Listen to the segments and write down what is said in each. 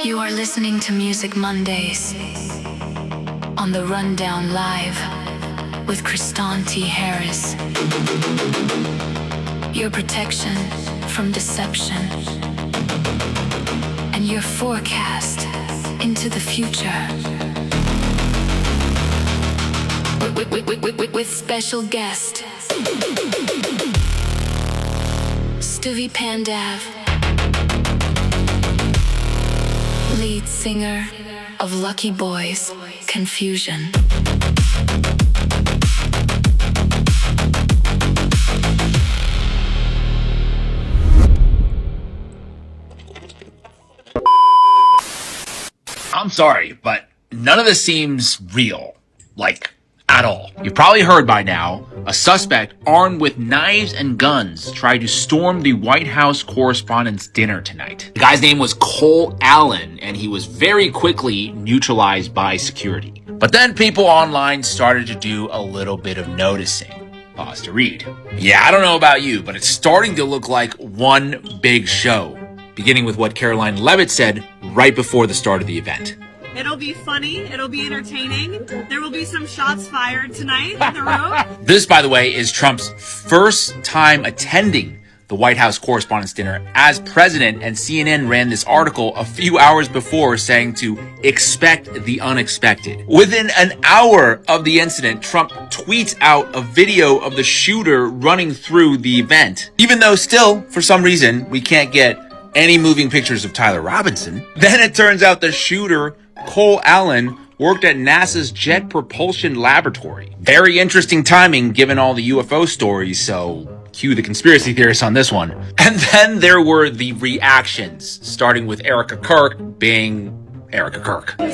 You are listening to Music Mondays on the Rundown Live with Kristanti Harris. Your protection from deception and your forecast into the future. With special guest Stubhy Pandav, lead singer of Lucky Boys, Confusion. I'm sorry, but none of this seems real. Like, at all. You've probably heard by now, a suspect armed with knives and guns tried to storm the White House correspondents' dinner tonight. The guy's name was Cole Allen, and he was very quickly neutralized by security. But then people online started to do a little bit of noticing. Pause to read. Yeah, I don't know about you, but it's starting to look like one big show, beginning with what Caroline Levitt said right before the start of the event. It'll be funny. It'll be entertaining. There will be some shots fired tonight in the room. This, by the way, is Trump's first time attending the White House Correspondents' Dinner as president, and CNN ran this article a few hours before saying to expect the unexpected. Within an hour of the incident, Trump tweets out a video of the shooter running through the event, even though still, for some reason, we can't get any moving pictures of Tyler Robinson. Then it turns out the shooter, Cole Allen, worked at NASA's Jet Propulsion Laboratory. Very interesting timing given all the UFO stories, so cue the conspiracy theorists on this one. And then there were the reactions, starting with Erica Kirk being Erica Kirk. I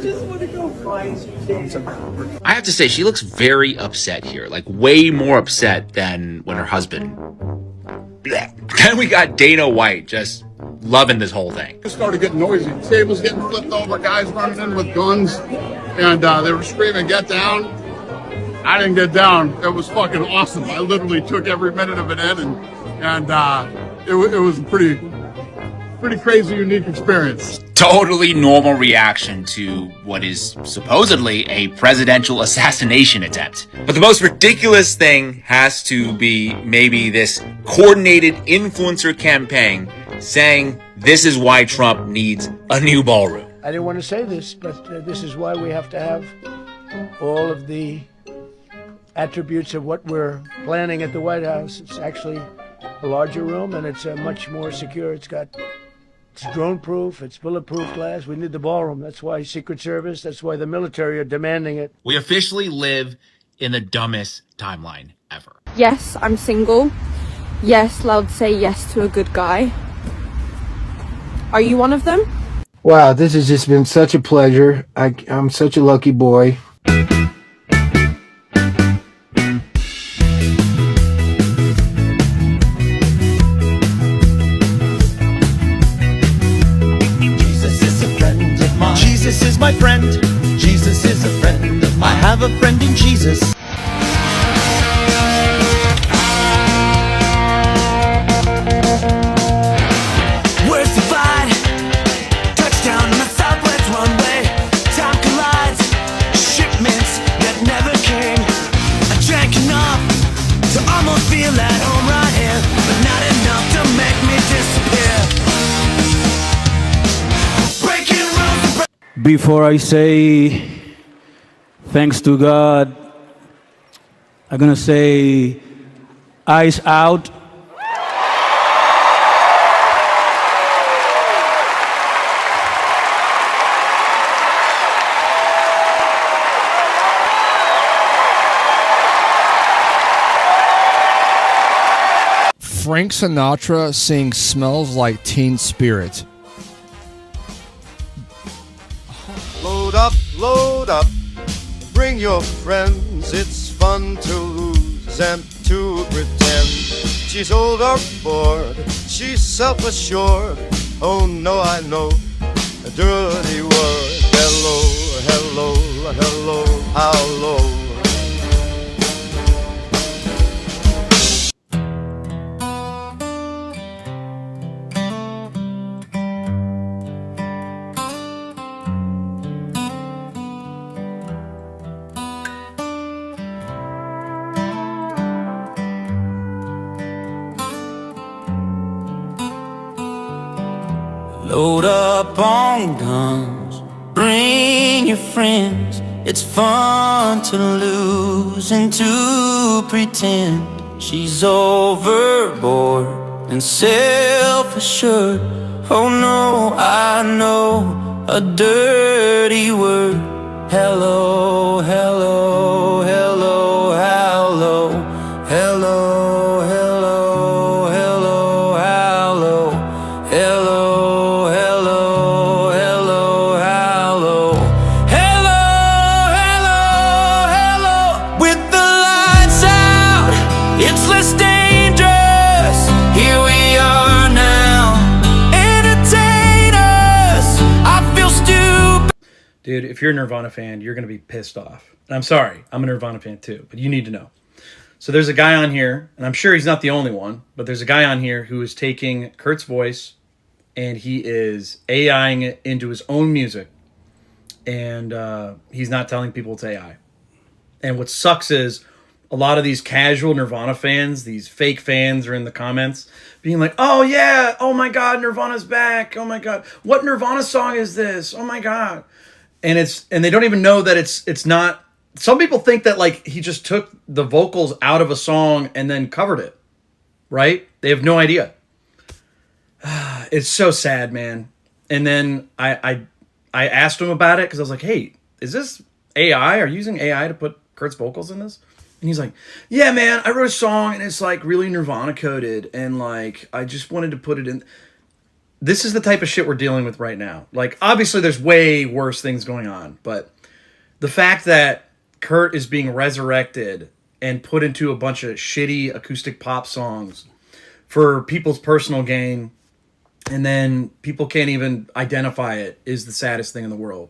just want to go find you. I have to say, she looks very upset here, like way more upset than when her husband... Then we got Dana White just loving this whole thing. It started getting noisy. Tables getting flipped over, guys running in with guns, and they were screaming, "Get down!" I didn't get down. It was fucking awesome. I literally took every minute of it in, and it was a pretty crazy, unique experience. Totally normal reaction to what is supposedly a presidential assassination attempt. But the most ridiculous thing has to be maybe this coordinated influencer campaign saying this is why Trump needs a new ballroom. I didn't want to say this, but this is why we have to have all of the attributes of what we're planning at the White House. It's actually a larger room, and it's much more secure. It's drone-proof, it's bulletproof glass. We need the ballroom. That's why Secret Service, that's why the military are demanding it. We officially live in the dumbest timeline ever. Yes, I'm single. Yes, allowed to say yes to a good guy. Are you one of them? Wow, this has just been such a pleasure. I'm such a lucky boy. Jesus is my friend. Jesus is a friend of mine. I have a friend in Jesus. Where's the fight? Touchdown on the Southwest runway. Time collides. Shipments that never came. I drank enough to almost feel at home right here, but not enough to make me disappear. Before I say thanks to God, I'm gonna say eyes out. Frank Sinatra sings "Smells Like Teen Spirit." Load up, bring your friends. It's fun to lose and to pretend. She's old or bored, she's self-assured. Oh no, I know a dirty word. Hello, hello, hello, how low. Load up on guns, bring your friends. It's fun to lose and to pretend she's overboard and self-assured. Oh no, I know a dirty word. Hello, hello, hello, hello, hello, hello, hello, hello, hello, hello, hello, hello, hello, hello, hello. With the lights out, it's less dangerous. Here we are now. Entertain us. I feel stupid. Dude, if you're a Nirvana fan, you're going to be pissed off. And I'm sorry, I'm a Nirvana fan too, but you need to know. So there's a guy on here, and I'm sure he's not the only one, but there's a guy on here who is taking Kurt's voice and he is AIing it into his own music. And he's not telling people it's AI. And what sucks is a lot of these casual Nirvana fans, these fake fans, are in the comments being like, oh yeah, oh my God, Nirvana's back. Oh my God, what Nirvana song is this? Oh my God. And they don't even know that it's not. Some people think that like he just took the vocals out of a song and then covered it, right? They have no idea. It's so sad, man. And then I asked him about it because I was like, hey, is this AI? Are you using AI to put Kurt's vocals in this? And he's like, yeah, man, I wrote a song and it's like really Nirvana coded and like I just wanted to put it in. This is the type of shit we're dealing with right now. Like, obviously there's way worse things going on, but the fact that Kurt is being resurrected and put into a bunch of shitty acoustic pop songs for people's personal gain, and then people can't even identify it, is the saddest thing in the world.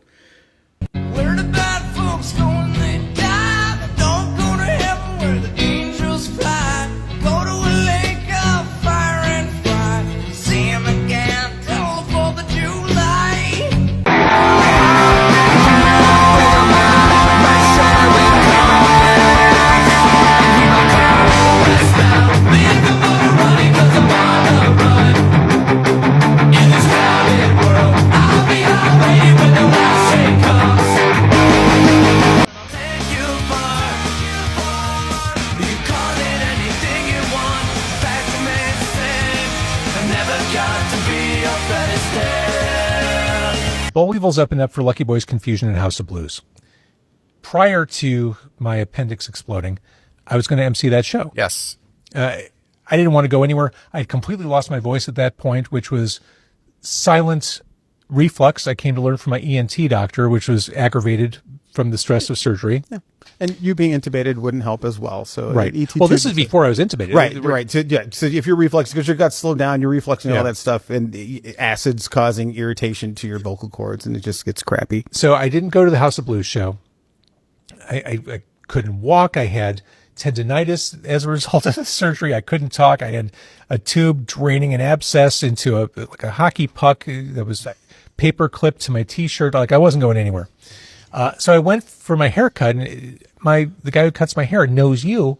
Where the bad folks go when they die? They don't go to heaven where the angels fly. Go to a lake of fire and fry. See him again till the 4th of July. Boll Weevils opened up for Lucky Boys Confusion and House of Blues. Prior to my appendix exploding, I was going to MC that show. Yes. I didn't want to go anywhere. I had completely lost my voice at that point, which was silent reflux. I came to learn from my ENT doctor, which was aggravated from the stress of surgery. Yeah. And you being intubated wouldn't help as well. So right. Well, this is before I was intubated. Right. So, yeah. So if your reflex, because your gut's slowed down, you're refluxing all that stuff, and the acid's causing irritation to your vocal cords, and it just gets crappy. So I didn't go to the House of Blues show. I couldn't walk. I had tendinitis as a result of the surgery. I couldn't talk. I had a tube draining an abscess into a hockey puck that was paper clipped to my t-shirt. Like, I wasn't going anywhere. So I went for my haircut, and the guy who cuts my hair knows you,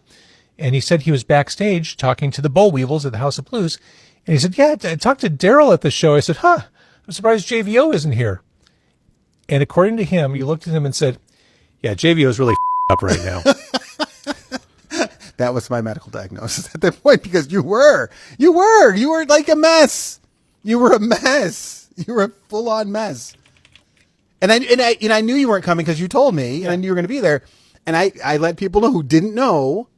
and he said he was backstage talking to the Boll Weevils at the House of Blues, and he said, yeah, I talked to Daryl at the show. I said, I'm surprised JVO isn't here. And according to him, you looked at him and said, yeah, JVO is really up right now. That was my medical diagnosis at that point, because you were like a mess. You were a mess. You were a full-on mess. And I knew you weren't coming because you told me, and I knew you were going to be there. And I let people know who didn't know.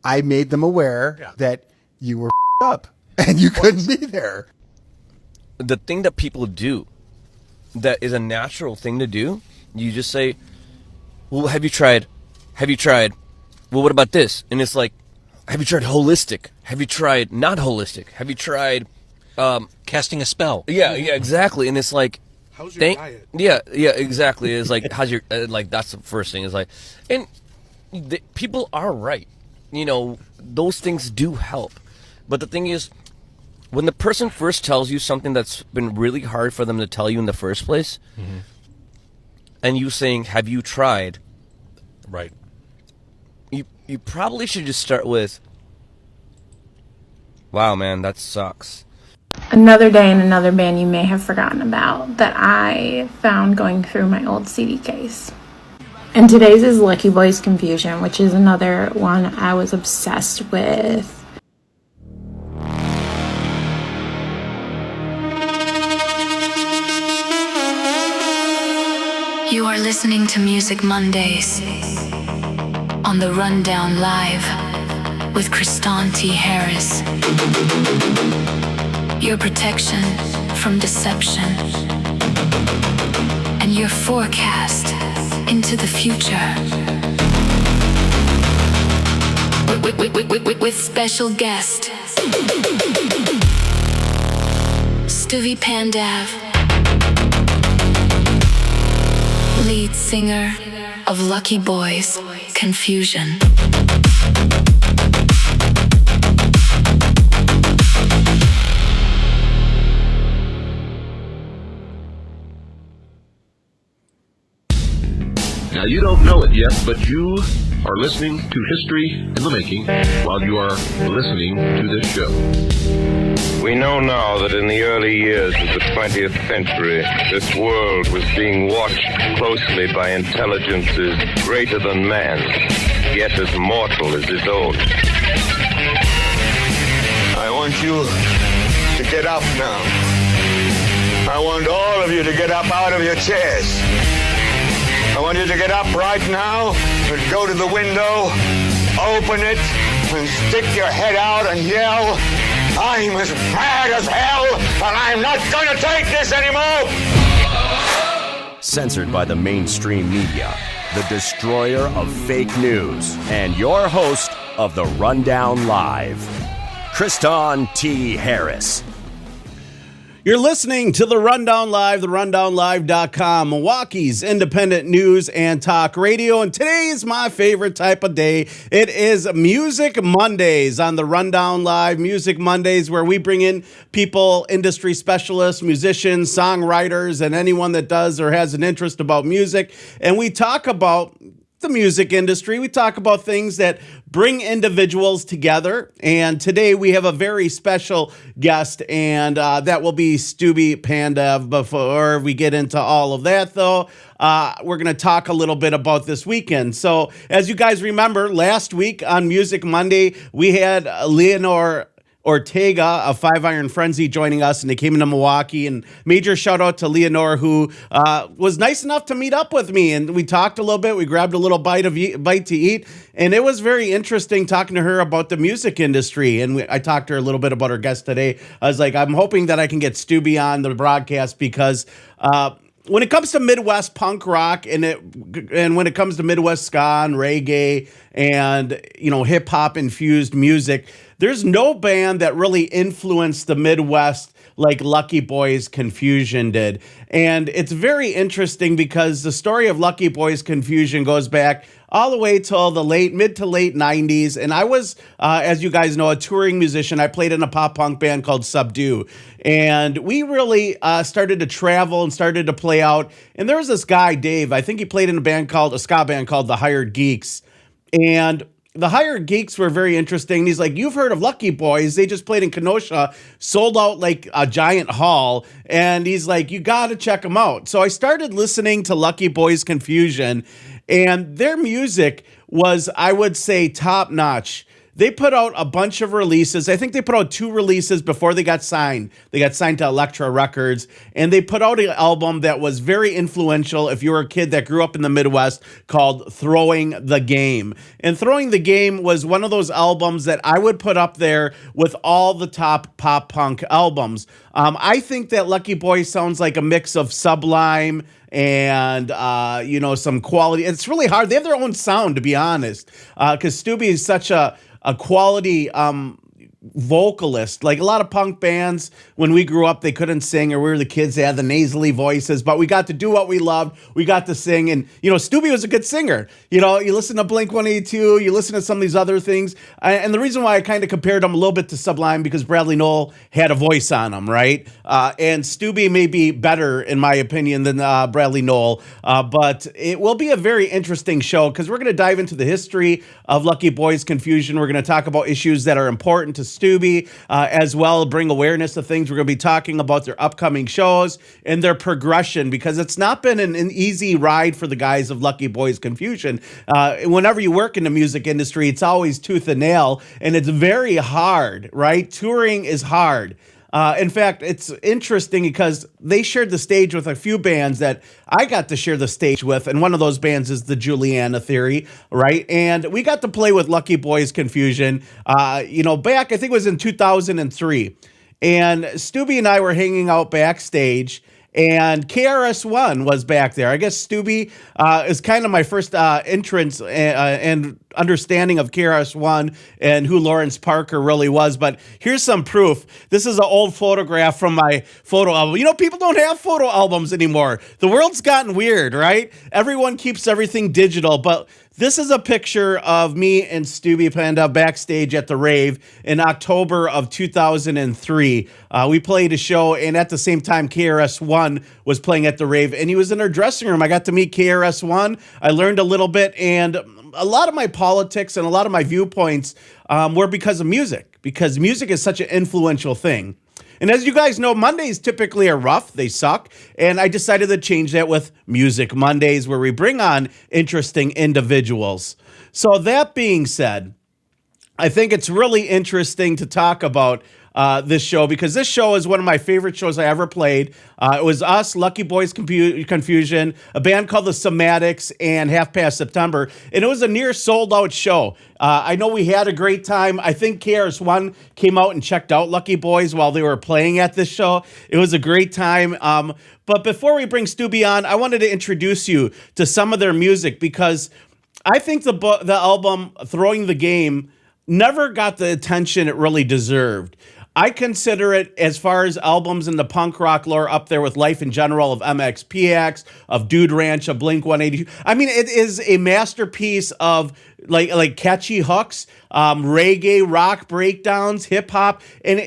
I made them aware that you were up and you couldn't be there. The thing that people do that is a natural thing to do, you just say, well, have you tried? Well, what about this? And it's like, have you tried holistic? Have you tried not holistic? Have you tried casting a spell? Yeah, exactly. And it's like, how's your diet? Yeah, exactly. It's like, how's your, like, that's the first thing. It's like, and people are right. You know, those things do help. But the thing is, when the person first tells you something that's been really hard for them to tell you in the first place, and you saying, have you tried? Right. You probably should just start with, wow, man, that sucks. Another day in another band you may have forgotten about that I found going through my old CD case. And today's is Lucky Boys Confusion, which is another one I was obsessed with. You are listening to Music Mondays on the Rundown Live with Kristanti Harris. Your protection from deception and your forecast into the future. With special guest Stubhy Pandav, lead singer of Lucky Boys Confusion. Now, you don't know it yet, but you are listening to history in the making while you are listening to this show. We know now that in the early years of the 20th century, this world was being watched closely by intelligences greater than man, yet as mortal as his own. I want you to get up now. I want all of you to get up out of your chairs. I want you to get up right now and go to the window, open it, and stick your head out and yell, "I'm as mad as hell, and I'm not going to take this anymore!" Censored by the mainstream media, the destroyer of fake news, and your host of the Rundown Live, Kristanti Harris. You're listening to The Rundown Live, therundownlive.com, Milwaukee's independent news and talk radio. And today is my favorite type of day. It is Music Mondays on The Rundown Live, Music Mondays, where we bring in people, industry specialists, musicians, songwriters, and anyone that does or has an interest about music. And we talk about the music industry. We talk about things that bring individuals together. And today we have a very special guest, and that will be Stubhy Pandav. Before we get into all of that, though, we're going to talk a little bit about this weekend. So as you guys remember, last week on Music Monday, we had Leonor Ortega of Five Iron Frenzy joining us, and they came into Milwaukee. And major shout out to Leonor, who was nice enough to meet up with me, and we talked a little bit. We grabbed a little bite to eat, and it was very interesting talking to her about the music industry. And I talked to her a little bit about her guest today. I was like, I'm hoping that I can get Stubhy on the broadcast because when it comes to Midwest punk rock and when it comes to Midwest ska and reggae and hip hop infused music, there's no band that really influenced the Midwest like Lucky Boys Confusion did. And it's very interesting because the story of Lucky Boys Confusion goes back all the way till the mid to late 90s. And I was, as you guys know, a touring musician. I played in a pop punk band called Subdue. And we really started to travel and started to play out. And there was this guy, Dave, I think he played in a ska band called The Hired Geeks. And the Hired Geeks were very interesting. He's like, you've heard of Lucky Boys. They just played in Kenosha, sold out like a giant hall. And he's like, you got to check them out. So I started listening to Lucky Boys Confusion, and their music was, I would say, top notch. They put out a bunch of releases. I think they put out 2 releases before they got signed. They got signed to Elektra Records, and they put out an album that was very influential if you were a kid that grew up in the Midwest called Throwing the Game. And Throwing the Game was one of those albums that I would put up there with all the top pop punk albums. I think that Lucky Boy sounds like a mix of Sublime and, some quality. It's really hard. They have their own sound, to be honest, because Stubby is such a quality vocalist. Like a lot of punk bands, when we grew up, they couldn't sing, or we were the kids, they had the nasally voices, but we got to do what we loved. We got to sing, and Stubby was a good singer. You listen to Blink-182, you listen to some of these other things, and the reason why I kind of compared him a little bit to Sublime, because Bradley Nowell had a voice on him, right? And Stubby may be better, in my opinion, than Bradley Nowell, but it will be a very interesting show, because we're going to dive into the history of Lucky Boys Confusion. We're going to talk about issues that are important to Stubby. Stubby as well, bring awareness to things. We're going to be talking about their upcoming shows and their progression, because it's not been an easy ride for the guys of Lucky Boys Confusion. Whenever you work in the music industry, it's always tooth and nail, and it's very hard, right? Touring is hard. In fact, it's interesting because they shared the stage with a few bands that I got to share the stage with, and one of those bands is the Juliana Theory, right? And we got to play with Lucky Boys Confusion, back, I think it was in 2003. And Stubby and I were hanging out backstage, and KRS-One was back there. I guess Stubby is kind of my first entrance and understanding of KRS-One and who Lawrence Parker really was. But here's some proof. This is an old photograph from my photo album. People don't have photo albums anymore. The world's gotten weird, right? Everyone keeps everything digital, but this is a picture of me and Stubhy Pandav backstage at the rave in October of 2003. We played a show, and at the same time, KRS-One was playing at the rave, and he was in our dressing room. I got to meet KRS-One. I learned a little bit, and a lot of my politics and a lot of my viewpoints were because of music, because music is such an influential thing. And as you guys know, Mondays typically are rough. They suck. And I decided to change that with Music Mondays, where we bring on interesting individuals. So that being said, I think it's really interesting to talk about this show, because this show is one of my favorite shows I ever played. It was us, Lucky Boys Confusion, a band called the Somatics, and Half Past September. And it was a near sold-out show. I know we had a great time. I think KRS-One came out and checked out Lucky Boys while they were playing at this show. It was a great time. But before we bring Stubby on, I wanted to introduce you to some of their music, because I think the album Throwing the Game never got the attention it really deserved. I consider it, as far as albums in the punk rock lore, up there with Life in General of MXPX, of Dude Ranch, of Blink-182. I mean, it is a masterpiece of like catchy hooks, reggae, rock breakdowns, hip hop, and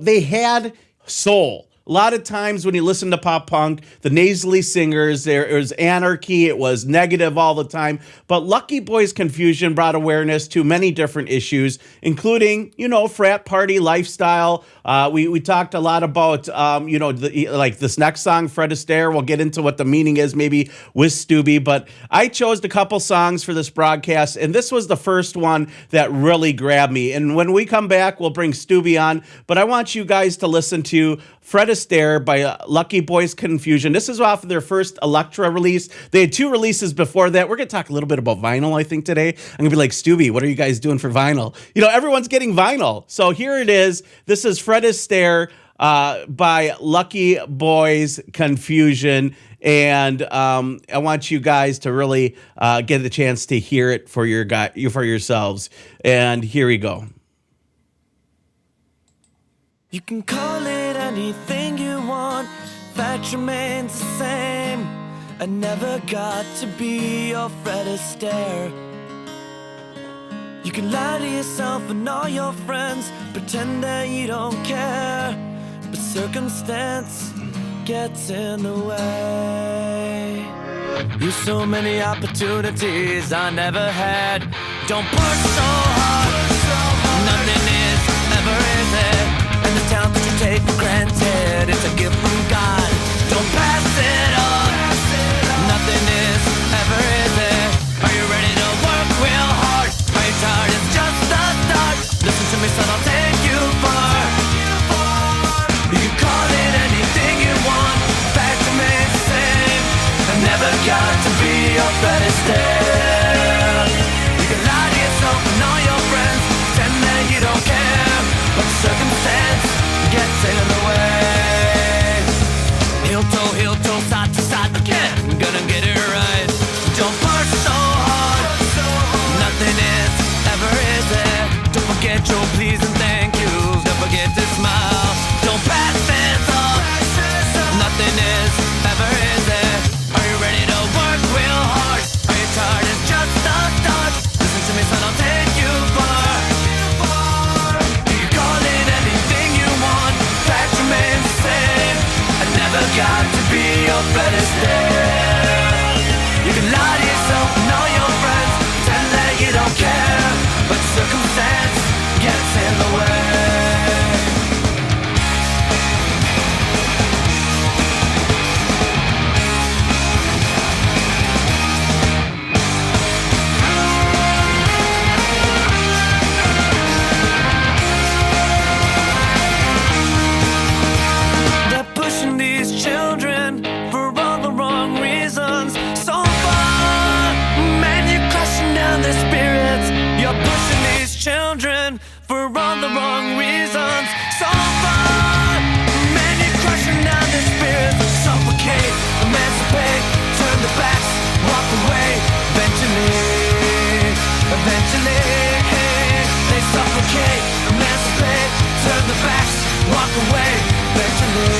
they had soul. A lot of times when you listen to pop punk, the nasally singers, there was anarchy, it was negative all the time. But Lucky Boys Confusion brought awareness to many different issues, including, frat party lifestyle. We talked a lot about, this next song, Fred Astaire. We'll get into what the meaning is maybe with Stubby. But I chose a couple songs for this broadcast, and this was the first one that really grabbed me. And when we come back, we'll bring Stubby on. But I want you guys to listen to Fred Astaire by Lucky Boys Confusion. This is off of their first Elektra release. They had two releases before that. We're going to talk a little bit about vinyl, I think, today. I'm going to be like, Stubby, what are you guys doing for vinyl? Everyone's getting vinyl. So here it is. This is Fred Astaire by Lucky Boys Confusion. And I want you guys to really get the chance to hear it for yourselves. And here we go. You can call it anything you want, fact remains the same. I never got to be your Fred Astaire. You can lie to yourself and all your friends, pretend that you don't care, but circumstance gets in the way. You so many opportunities I never had. Don't push so hard, nothing is ever easy. And the talent that you take for granted, it's a gift from God. Don't pass it up, nothing is ever easy. Are you ready to work real hard? Are you tired? It's just the start. Listen to me, son, I'll take you far. You can call it anything you want, fact remains the same. I never got to be your Fred Astaire. You can lie to yourself and all your friends, pretend that you don't care, but circumstance gets in the way. Heel toe, side to side again. Gonna get it right. Don't push so hard, nothing is ever easy. Don't forget your please and thank yous. Don't forget to smile. Don't pass this up, nothing is ever easy. Are you ready to work real hard? Are you tired? It's just the start. Listen to me, son, I'll take you far. Got to be your Fred Astaire. You can lie to yourself and all your friends, pretend that you don't care, but circumstance gets in the for all the wrong reasons. So far, many crushing down their spirits. Suffocate, emancipate, turn their backs, walk away. Eventually, they suffocate, emancipate, turn their backs, walk away. Eventually,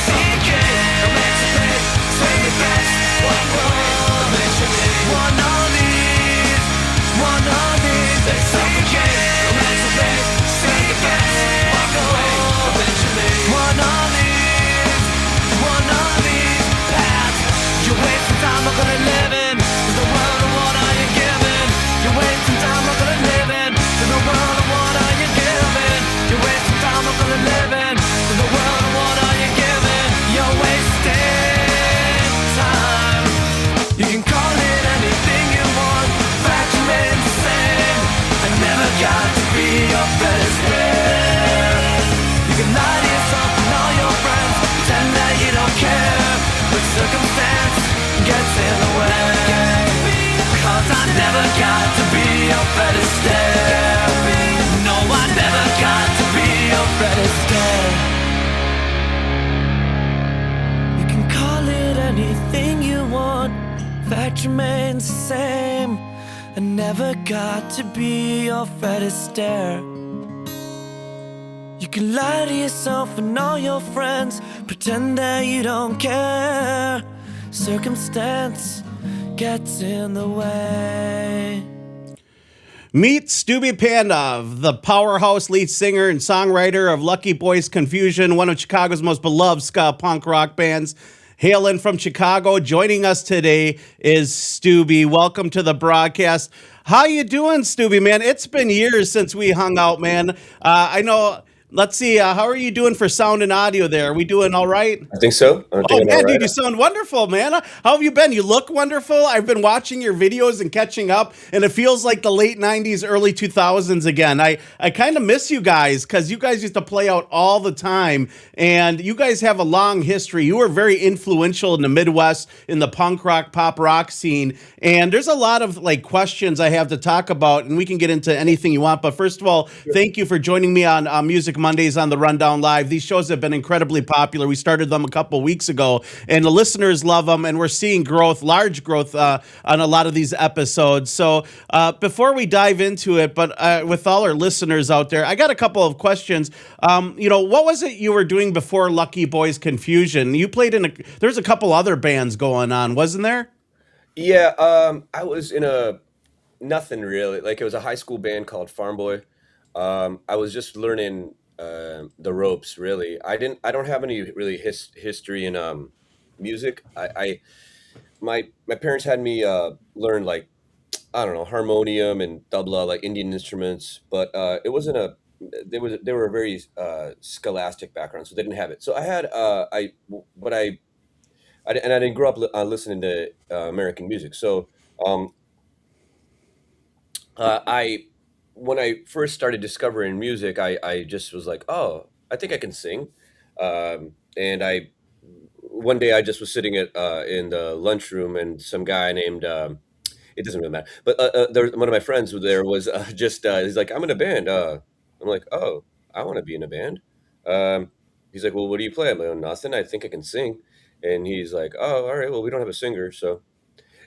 seeking, emancipate, turn their backs, walk away. Eventually, one of these, they suffocate, emancipate, turn their backs, walk away. Eventually, one of these paths. You waste some time, I'm gonna live in the world of what are you giving? You waste some time, I'm gonna live in the world of what are you giving? You waste some time, I'm gonna live in the world of what are you giving? You're wasting time. You can call it anything you want. Fact remains the same. I never got to be your best friend. You can lie to yourself and all your friends, pretend that you don't care, but circumstance gets in the way. Cause I never got to be your pedestal. No, I never got to be your pedestal. You can call it anything you want. Fact remains the same. I never got to be your Fred Astaire. You can lie to yourself and all your friends, pretend that you don't care. Circumstance gets in the way. Meet Stubhy Pandav, the powerhouse lead singer and songwriter of Lucky Boys Confusion, one of Chicago's most beloved ska-punk-rock bands. Hailing from Chicago, joining us today is Stubby. Welcome to the broadcast. How you doing, Stubby, man? It's been years since we hung out, man. I know. Let's see. How are you doing for sound and audio there? Are we doing all right? I think so. Man, dude, you sound wonderful, man. How have you been? You look wonderful. I've been watching your videos and catching up, and it feels like the late 90s, early 2000s again. I kind of miss you guys because you guys used to play out all the time, and you guys have a long history. You were very influential in the Midwest in the punk rock, pop rock scene, and there's a lot of like questions I have to talk about, and we can get into anything you want. But first of all, thank you for joining me on Music Mondays on the Rundown Live. These shows have been incredibly popular. We started them a couple weeks ago, and the listeners love them, and we're seeing growth, large growth on a lot of these episodes. So before we dive into it, but with all our listeners out there, I got a couple of questions. What was it you were doing before Lucky Boys Confusion? You played there's a couple other bands going on, wasn't there? Yeah, I was in nothing really. Like, it was a high school band called Farm Boy. I was just learning the ropes, really. I don't have any really history in music. My parents had me learn, like, I don't know, harmonium and tabla, like Indian instruments, but it wasn't they were a very scholastic background, so they didn't have it. So I had I didn't grow up listening to American music. So when I first started discovering music, I just was like, oh, I think I can sing. And one day I just was sitting in the lunchroom, and some guy named, it doesn't really matter, but one of my friends there was he's like, I'm in a band. I'm like, oh, I want to be in a band. He's like, well, what do you play? I'm like, oh, nothing. I think I can sing. And he's like, oh, all right, well, we don't have a singer. So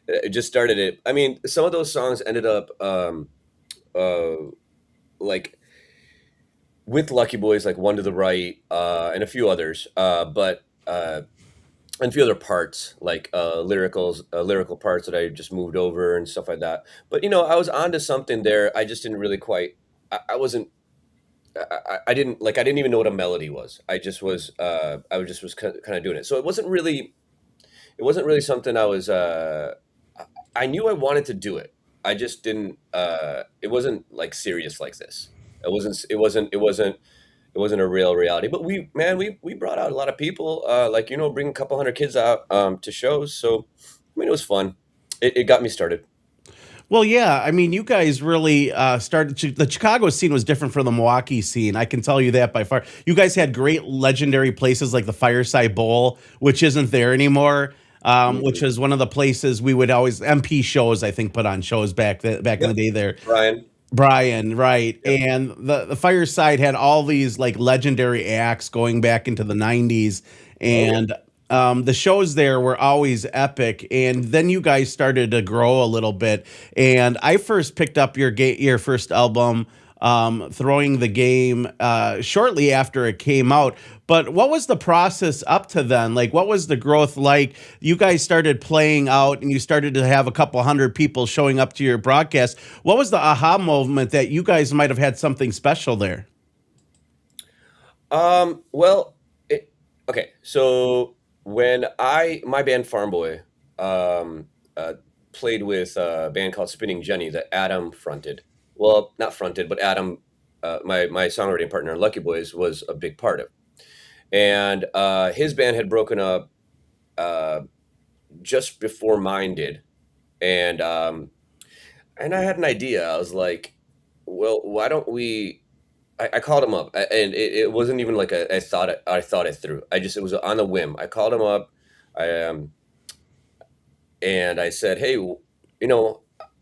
it just started it. I mean, some of those songs ended up like with Lucky Boys, like One to the Right, and a few others, but and a few other parts, like lyrical parts that I just moved over and stuff like that. But I was onto something there. I just didn't really quite. I wasn't. I didn't even know what a melody was. I was kind of doing it. So it wasn't really something I was. I knew I wanted to do it. I just didn't. It wasn't like serious like this. It wasn't a real reality. But we brought out a lot of people. Bring a couple hundred kids out to shows. So I mean, it was fun. It got me started. Well, yeah. I mean, you guys really started. The Chicago scene was different from the Milwaukee scene. I can tell you that by far. You guys had great legendary places like the Fireside Bowl, which isn't there anymore. which is one of the places we would always MP shows, I think, put on shows back in the day there. Brian, right. Yep. And the Fireside had all these like legendary acts going back into the 90s. And the shows there were always epic. And then you guys started to grow a little bit. And I first picked up your first album, Throwing the Game, shortly after it came out. But what was the process up to then? Like, what was the growth like? You guys started playing out and you started to have a couple hundred people showing up to your broadcast. What was the aha moment that you guys might have had something special there? Well, okay. So when my band Farm Boy played with a band called Spinning Jenny that Adam fronted. Well, not fronted, but Adam, my songwriting partner, Lucky Boys, was a big part of. And his band had broken up just before mine did. And I had an idea. I was like, well, why don't we... I called him up, and it wasn't even like I thought it through. It was on a whim. I called him up, and I said, hey,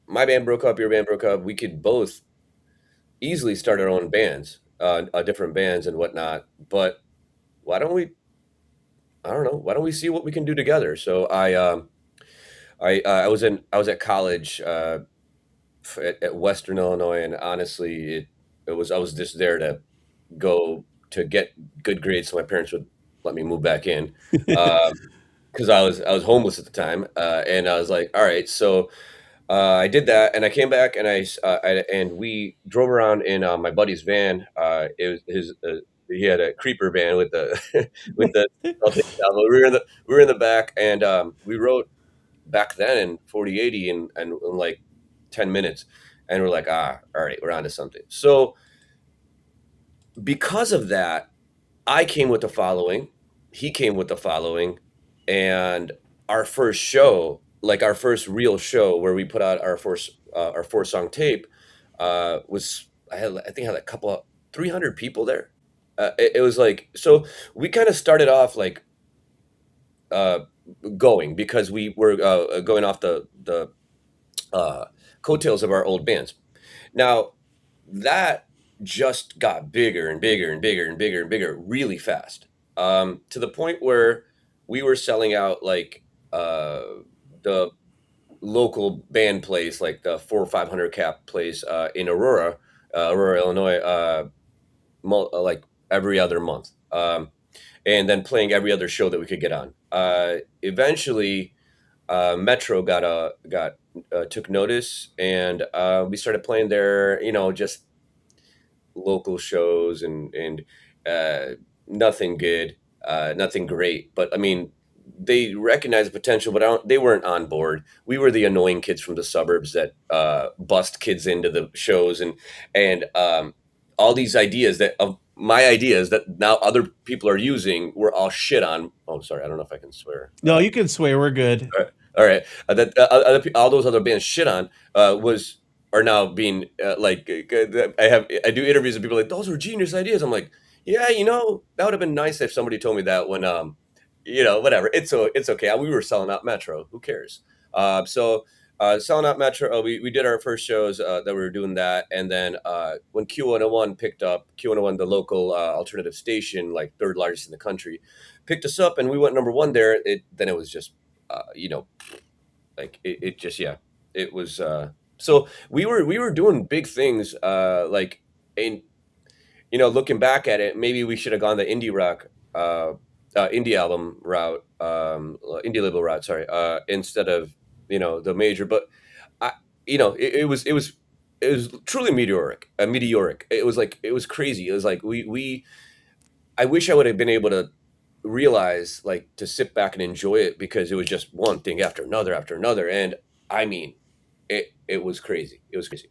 my band broke up, your band broke up. We could both easily start our own bands, different bands and whatnot. But why don't we see what we can do together? So I was at college at Western Illinois, and honestly, I was just there to go to get good grades so my parents would let me move back in, because I was homeless at the time, and I was like, all right, so I did that, and I came back, and and we drove around in my buddy's van. He had a creeper van with the we were in the back, and we wrote back then in 40/80 in like 10 minutes, and we're like, all right, we're onto something. So because of that, I came with the following, he came with the following, and our first show, like our first real show where we put out our 4-song tape, I think I had a couple of 300 people there. It was like, so we kind of started off like going, because we were going off the coattails of our old bands. Now that just got bigger and bigger and bigger and bigger and bigger really fast, to the point where we were selling out like the local band place, like the 400 or 500 cap place in Aurora, Illinois, like every other month, and then playing every other show that we could get on. Eventually, Metro took notice, and we started playing there. Just local shows and nothing good, nothing great. But I mean, they recognized the potential, but they weren't on board. We were the annoying kids from the suburbs that bust kids into the shows, and all these ideas my ideas that now other people are using were all shit on. Oh, I'm sorry. I don't know if I can swear. No, you can swear. We're good. All right. All those other bands shit on are now being like, I do interviews with people like, those were genius ideas. I'm like, yeah, that would have been nice if somebody told me that when, whatever. It's okay. We were selling out Metro. Who cares? Selling out Metro, we did our first shows that we were doing that. And then when Q101 picked up, Q101, the local alternative station, like third largest in the country, picked us up, and we went number one there. Then it was just, it was, so we were doing big things, looking back at it, maybe we should have gone the indie rock, indie album route, indie label route, sorry, instead of, the major. But it was truly meteoric. It was crazy. It was like I wish I would have been able to realize, like, to sit back and enjoy it, because it was just one thing after another, and I mean, it was crazy. It was crazy.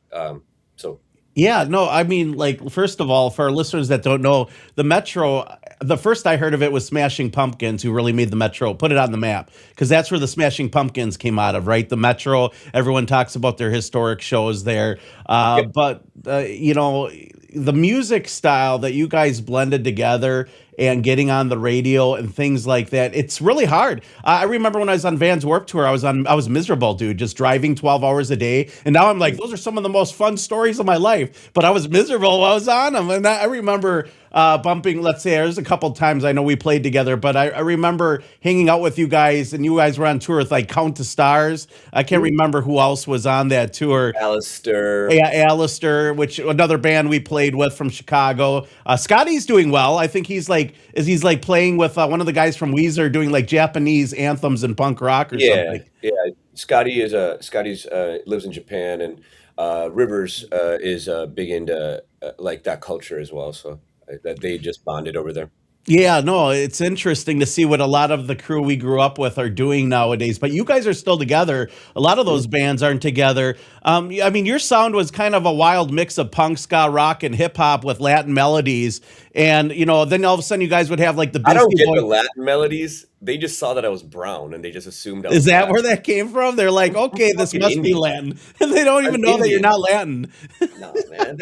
Yeah, no, I mean, like, first of all, for our listeners that don't know, the Metro, the first I heard of it was Smashing Pumpkins, who really made the Metro, put it on the map, because that's where the Smashing Pumpkins came out of, right? The Metro, everyone talks about their historic shows there. But, the music style that you guys blended together and getting on the radio and things like that. It's really hard. I remember when I was on Vans Warped Tour, I was miserable, dude, just driving 12 hours a day. And now I'm like, those are some of the most fun stories of my life. But I was miserable while I was on them. And I remember bumping, let's say, there's a couple times I know we played together, but I remember hanging out with you guys, and you guys were on tour with like Count to Stars. I can't remember who else was on that tour. Alistair. Yeah, Alistair, which another band we played with from Chicago. Scotty's doing well. I think he's playing with one of the guys from Weezer doing like Japanese anthems and punk rock or something. Yeah. Scotty's lives in Japan, and Rivers is big into like that culture as well. So that they just bonded over there. Yeah, no, it's interesting to see what a lot of the crew we grew up with are doing nowadays. But you guys are still together. A lot of those bands aren't together. I mean, your sound was kind of a wild mix of punk, ska, rock, and hip hop with Latin melodies. And then all of a sudden, you guys would have like the. I don't Beastie get Boys. the Latin melodies. They just saw that I was brown, and they just assumed I was Is that Latin. where that came from? They're like, okay, this Fucking must be Indian. Latin, and they don't even I'm know that you're Indian. not Latin. No, man.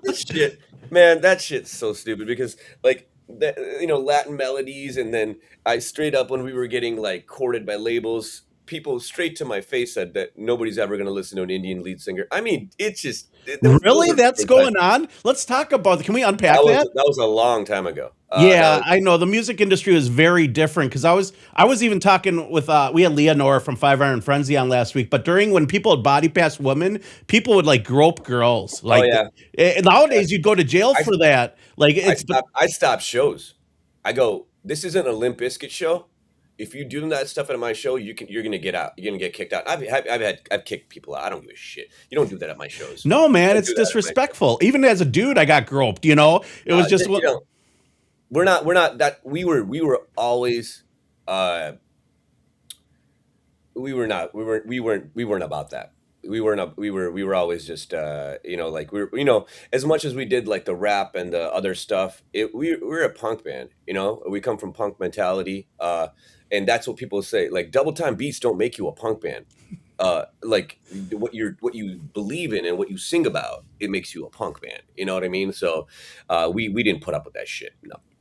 This shit, man, that shit's so stupid because, like, Latin melodies, and then I straight up, when we were getting, like, courted by labels, people straight to my face said that nobody's ever going to listen to an Indian lead singer. I mean, it's just... Really? That's going on? Let's talk about it. Can we unpack that? That was a long time ago. I know the music industry is very different because I was even talking with we had Leonora from Five Iron Frenzy on last week, but when people would body pass women, people would like grope girls. Like nowadays you'd go to jail for that. Like I stopped shows. I go, this isn't a Limp Bizkit show. If you do that stuff at my show, you're gonna get out. You're gonna get kicked out. I've kicked people out. I don't give a shit. You don't do that at my shows. No, man, it's disrespectful. Even as a dude, I got groped. It was just we're not that we were always we weren't about that. We were always just as much as we did like the rap and the other stuff, we're a punk band. We come from punk mentality, and that's what people say. Like, double time beats don't make you a punk band. Like what you believe in and what you sing about, it makes you a punk band. You know what I mean? So we didn't put up with that shit.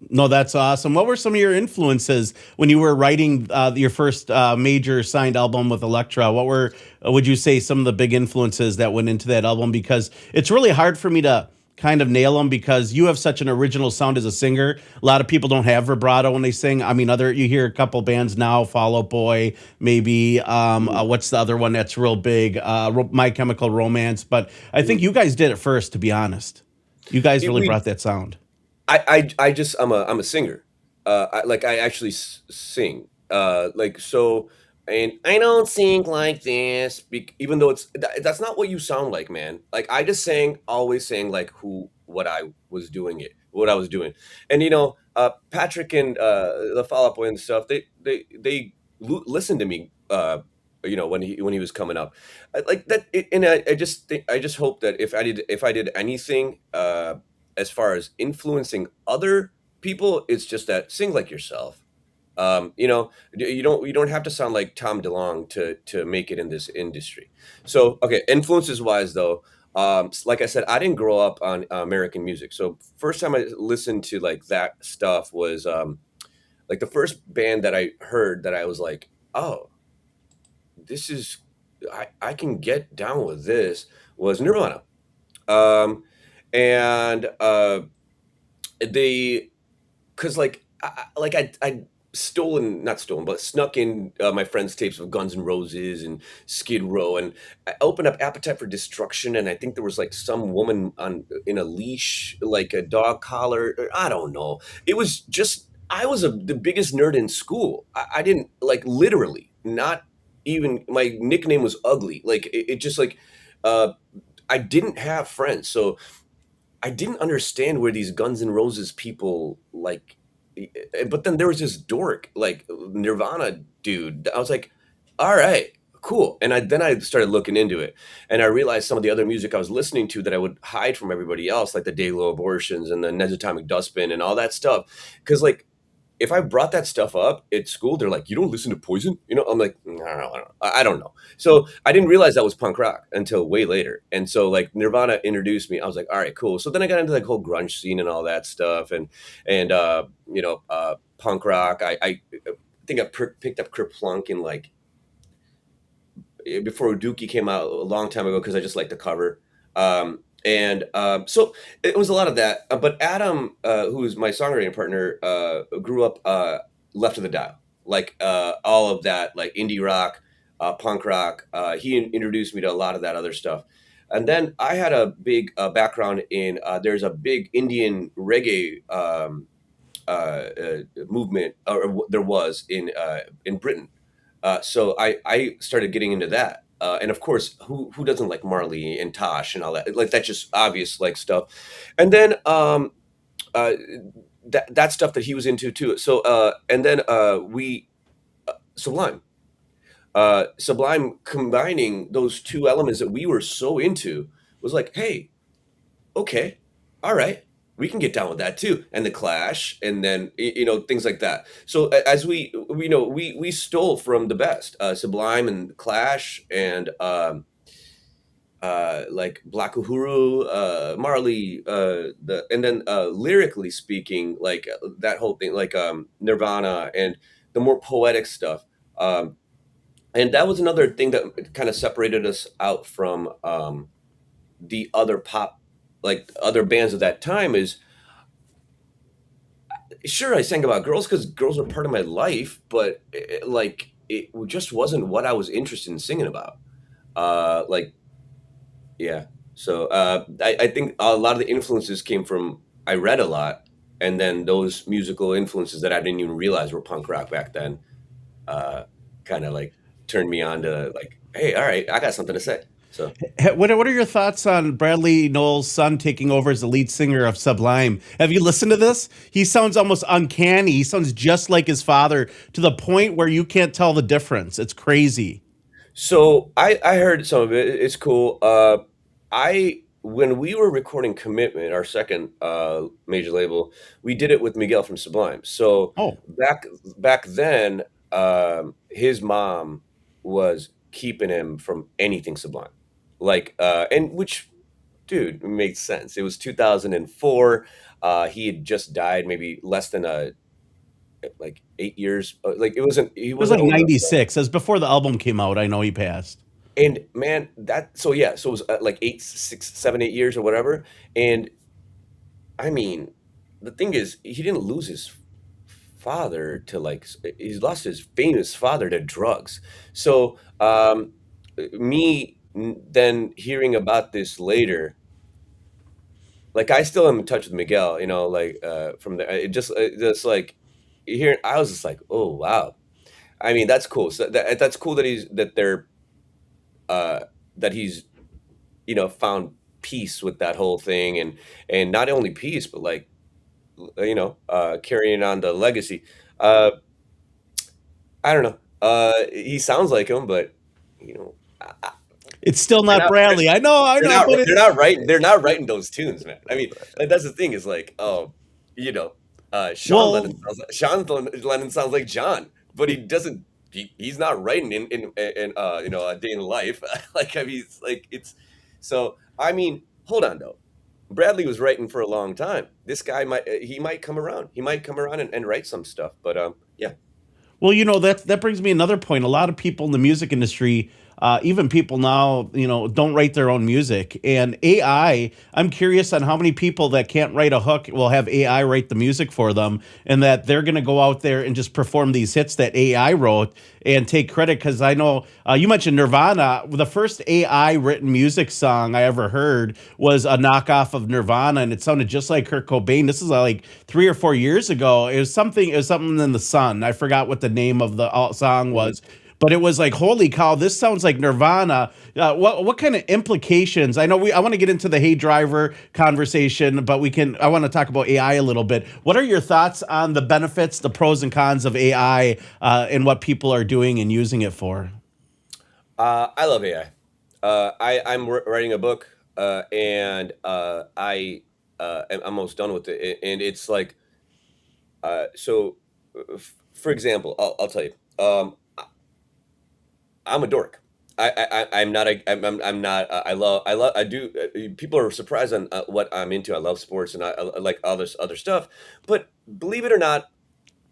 No, that's awesome. What were some of your influences when you were writing your first major signed album with Elektra? What would you say some of the big influences that went into that album? Because it's really hard for me to kind of nail them because you have such an original sound as a singer. A lot of people don't have vibrato when they sing. I mean, you hear a couple bands now, Fall Out Boy, maybe. What's the other one that's real big? My Chemical Romance. But I think you guys did it first, to be honest. You guys really brought that sound. I'm a singer. I actually sing. And I don't sing like this, even though that's not what you sound like, man. Like, I just always sang like what I was doing. And Patrick and the Fall Out Boy and stuff, they listened to me. When he was coming up, like that. And I just hope that if I did anything as far as influencing other people, it's just that sing like yourself. You don't have to sound like Tom DeLonge to make it in this industry. So, okay, influences wise though, like I said, I didn't grow up on American music. So first time I listened to like that stuff was like the first band that I heard that I was like, oh, this is, I can get down with this, was Nirvana. Cause like I snuck in my friend's tapes of Guns N' Roses and Skid Row, and I opened up Appetite for Destruction, and I think there was like some woman in a leash, like a dog collar. I don't know. It was just, I was the biggest nerd in school. I didn't, like, literally, not even, my nickname was Ugly. Like, it just like, I didn't have friends, so I didn't understand where these Guns N' Roses people, like, but then there was this dork, like Nirvana dude. I was like, all right, cool. And then I started looking into it, and I realized some of the other music I was listening to that I would hide from everybody else, like the Day Low Abortions and the Nezatomic Dustbin and all that stuff. Cause like, if I brought that stuff up at school, they're like, "You don't listen to Poison?" I'm like, "No, I don't know." So I didn't realize that was punk rock until way later. And so like Nirvana introduced me. I was like, "All right, cool." So then I got into like whole grunge scene and all that stuff, and punk rock. I think I picked up Kerplunk in like before Dookie came out a long time ago because I just liked the cover. So it was a lot of that. But Adam, who is my songwriting partner, grew up left of the dial, like all of that, like indie rock, punk rock. He introduced me to a lot of that other stuff. And then I had a big background in, there's a big Indian reggae movement, or there was in Britain. So I started getting into that. And of course, who doesn't like Marley and Tosh and all that? Like that's just obvious like stuff. And then that stuff that he was into too. So and then we Sublime. Sublime combining those two elements that we were so into was like, hey, okay, all right, we can get down with that too, and the Clash, and then things like that. So as we stole from the best, Sublime and Clash, and like Black Uhuru, Marley, and then lyrically speaking, like that whole thing, like Nirvana and the more poetic stuff. And that was another thing that kind of separated us out from the other pop, like other bands of that time. Is sure I sang about girls because girls were part of my life, but it just wasn't what I was interested in singing about. Yeah. So I think a lot of the influences came from, I read a lot, and then those musical influences that I didn't even realize were punk rock back then, kind of like turned me on to like, hey, all right, I got something to say. So What are your thoughts on Bradley Nowell's son taking over as the lead singer of Sublime? Have you listened to this? He sounds almost uncanny. He sounds just like his father to the point where you can't tell the difference. It's crazy. So I heard some of it. It's cool. When we were recording Commitment, our second major label, we did it with Miguel from Sublime. So back then, his mom was keeping him from anything Sublime, like and which, dude, makes sense. It was 2004. He had just died, maybe less than like 8 years. Like it wasn't. He It was wasn't like old enough. 96. As before the album came out, I know he passed. And man, so it was like 7, 8 years or whatever. And I mean, the thing is, he didn't lose his father to like, he lost his famous father to drugs. So, then hearing about this later, like I still am in touch with Miguel, like from the, just like here, I was just like, oh wow. I mean, that's cool. So that's cool that he's found peace with that whole thing, and not only peace, but like carrying on the legacy. I don't know. He sounds like him, but it's still not Bradley. I know. They're not writing those tunes, man. I mean, that's the thing is like, Sean Lennon sounds like John, but he doesn't. He's not writing in a day in life. Like I mean, it's so. I mean, hold on though. Bradley was writing for a long time. This guy might come around. He might come around and write some stuff. But yeah. Well, that brings me another point. A lot of people in the music industry, even people now, don't write their own music. And AI, I'm curious on how many people that can't write a hook will have AI write the music for them, and that they're going to go out there and just perform these hits that AI wrote and take credit. Because I know you mentioned Nirvana. The first AI written music song I ever heard was a knockoff of Nirvana, and it sounded just like Kurt Cobain. This is like 3 or 4 years ago. It was something in the sun. I forgot what the name of the song was. But it was like, holy cow, this sounds like Nirvana. What kind of implications? I know I want to get into the Hey Driver conversation, but I want to talk about AI a little bit. What are your thoughts on the benefits, the pros and cons of AI, and what people are doing and using it for? I love AI. I'm writing a book, and I'm almost done with it. And it's like, so for example, I'll tell you. I'm a dork. I'm not a I'm not I do people are surprised on what I'm into. I love sports and I like other stuff, but believe it or not,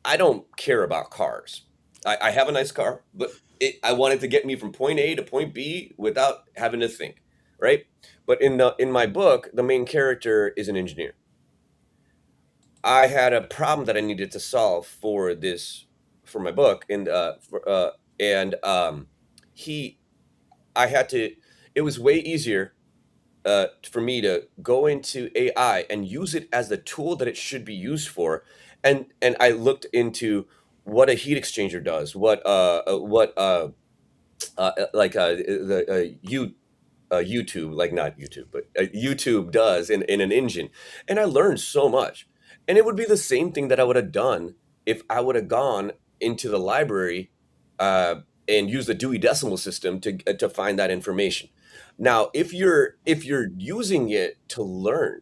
I don't care about cars. I have a nice car, but I want it to get me from point A to point B without having to think, right? But in my book, the main character is an engineer. I had a problem that I needed to solve for my book, and he I had to. It was way easier for me to go into AI and use it as the tool that it should be used for, and I looked into what a heat exchanger does, YouTube, like not YouTube, but YouTube does in an engine, and I learned so much. And it would be the same thing that I would have done if I would have gone into the library uh, and used the Dewey Decimal System to find that information. Now, if you're using it to learn,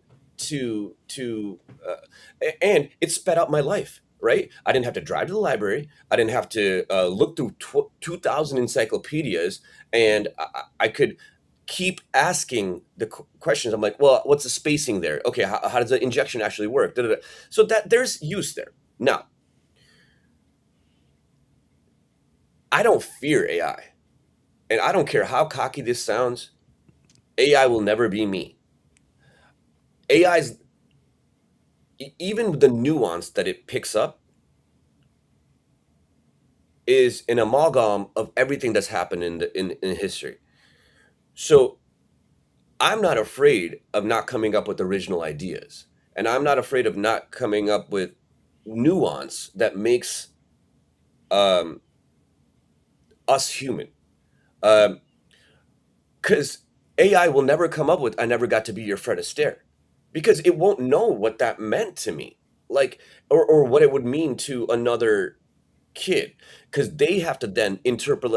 and it sped up my life, right? I didn't have to drive to the library. I didn't have to look through 2,000 encyclopedias, and I could keep asking the questions. I'm like, well, what's the spacing there? Okay, how does the injection actually work? Da, da, da. So that there's use there. Now, I don't fear AI, and I don't care how cocky this sounds. AI will never be me. AI's even the nuance that it picks up is an amalgam of everything that's happened in history. So I'm not afraid of not coming up with original ideas, and I'm not afraid of not coming up with nuance that makes us human. Because AI will never come up with "I never got to be your Fred Astaire," because it won't know what that meant to me, like, or what it would mean to another kid, because they have to then interpret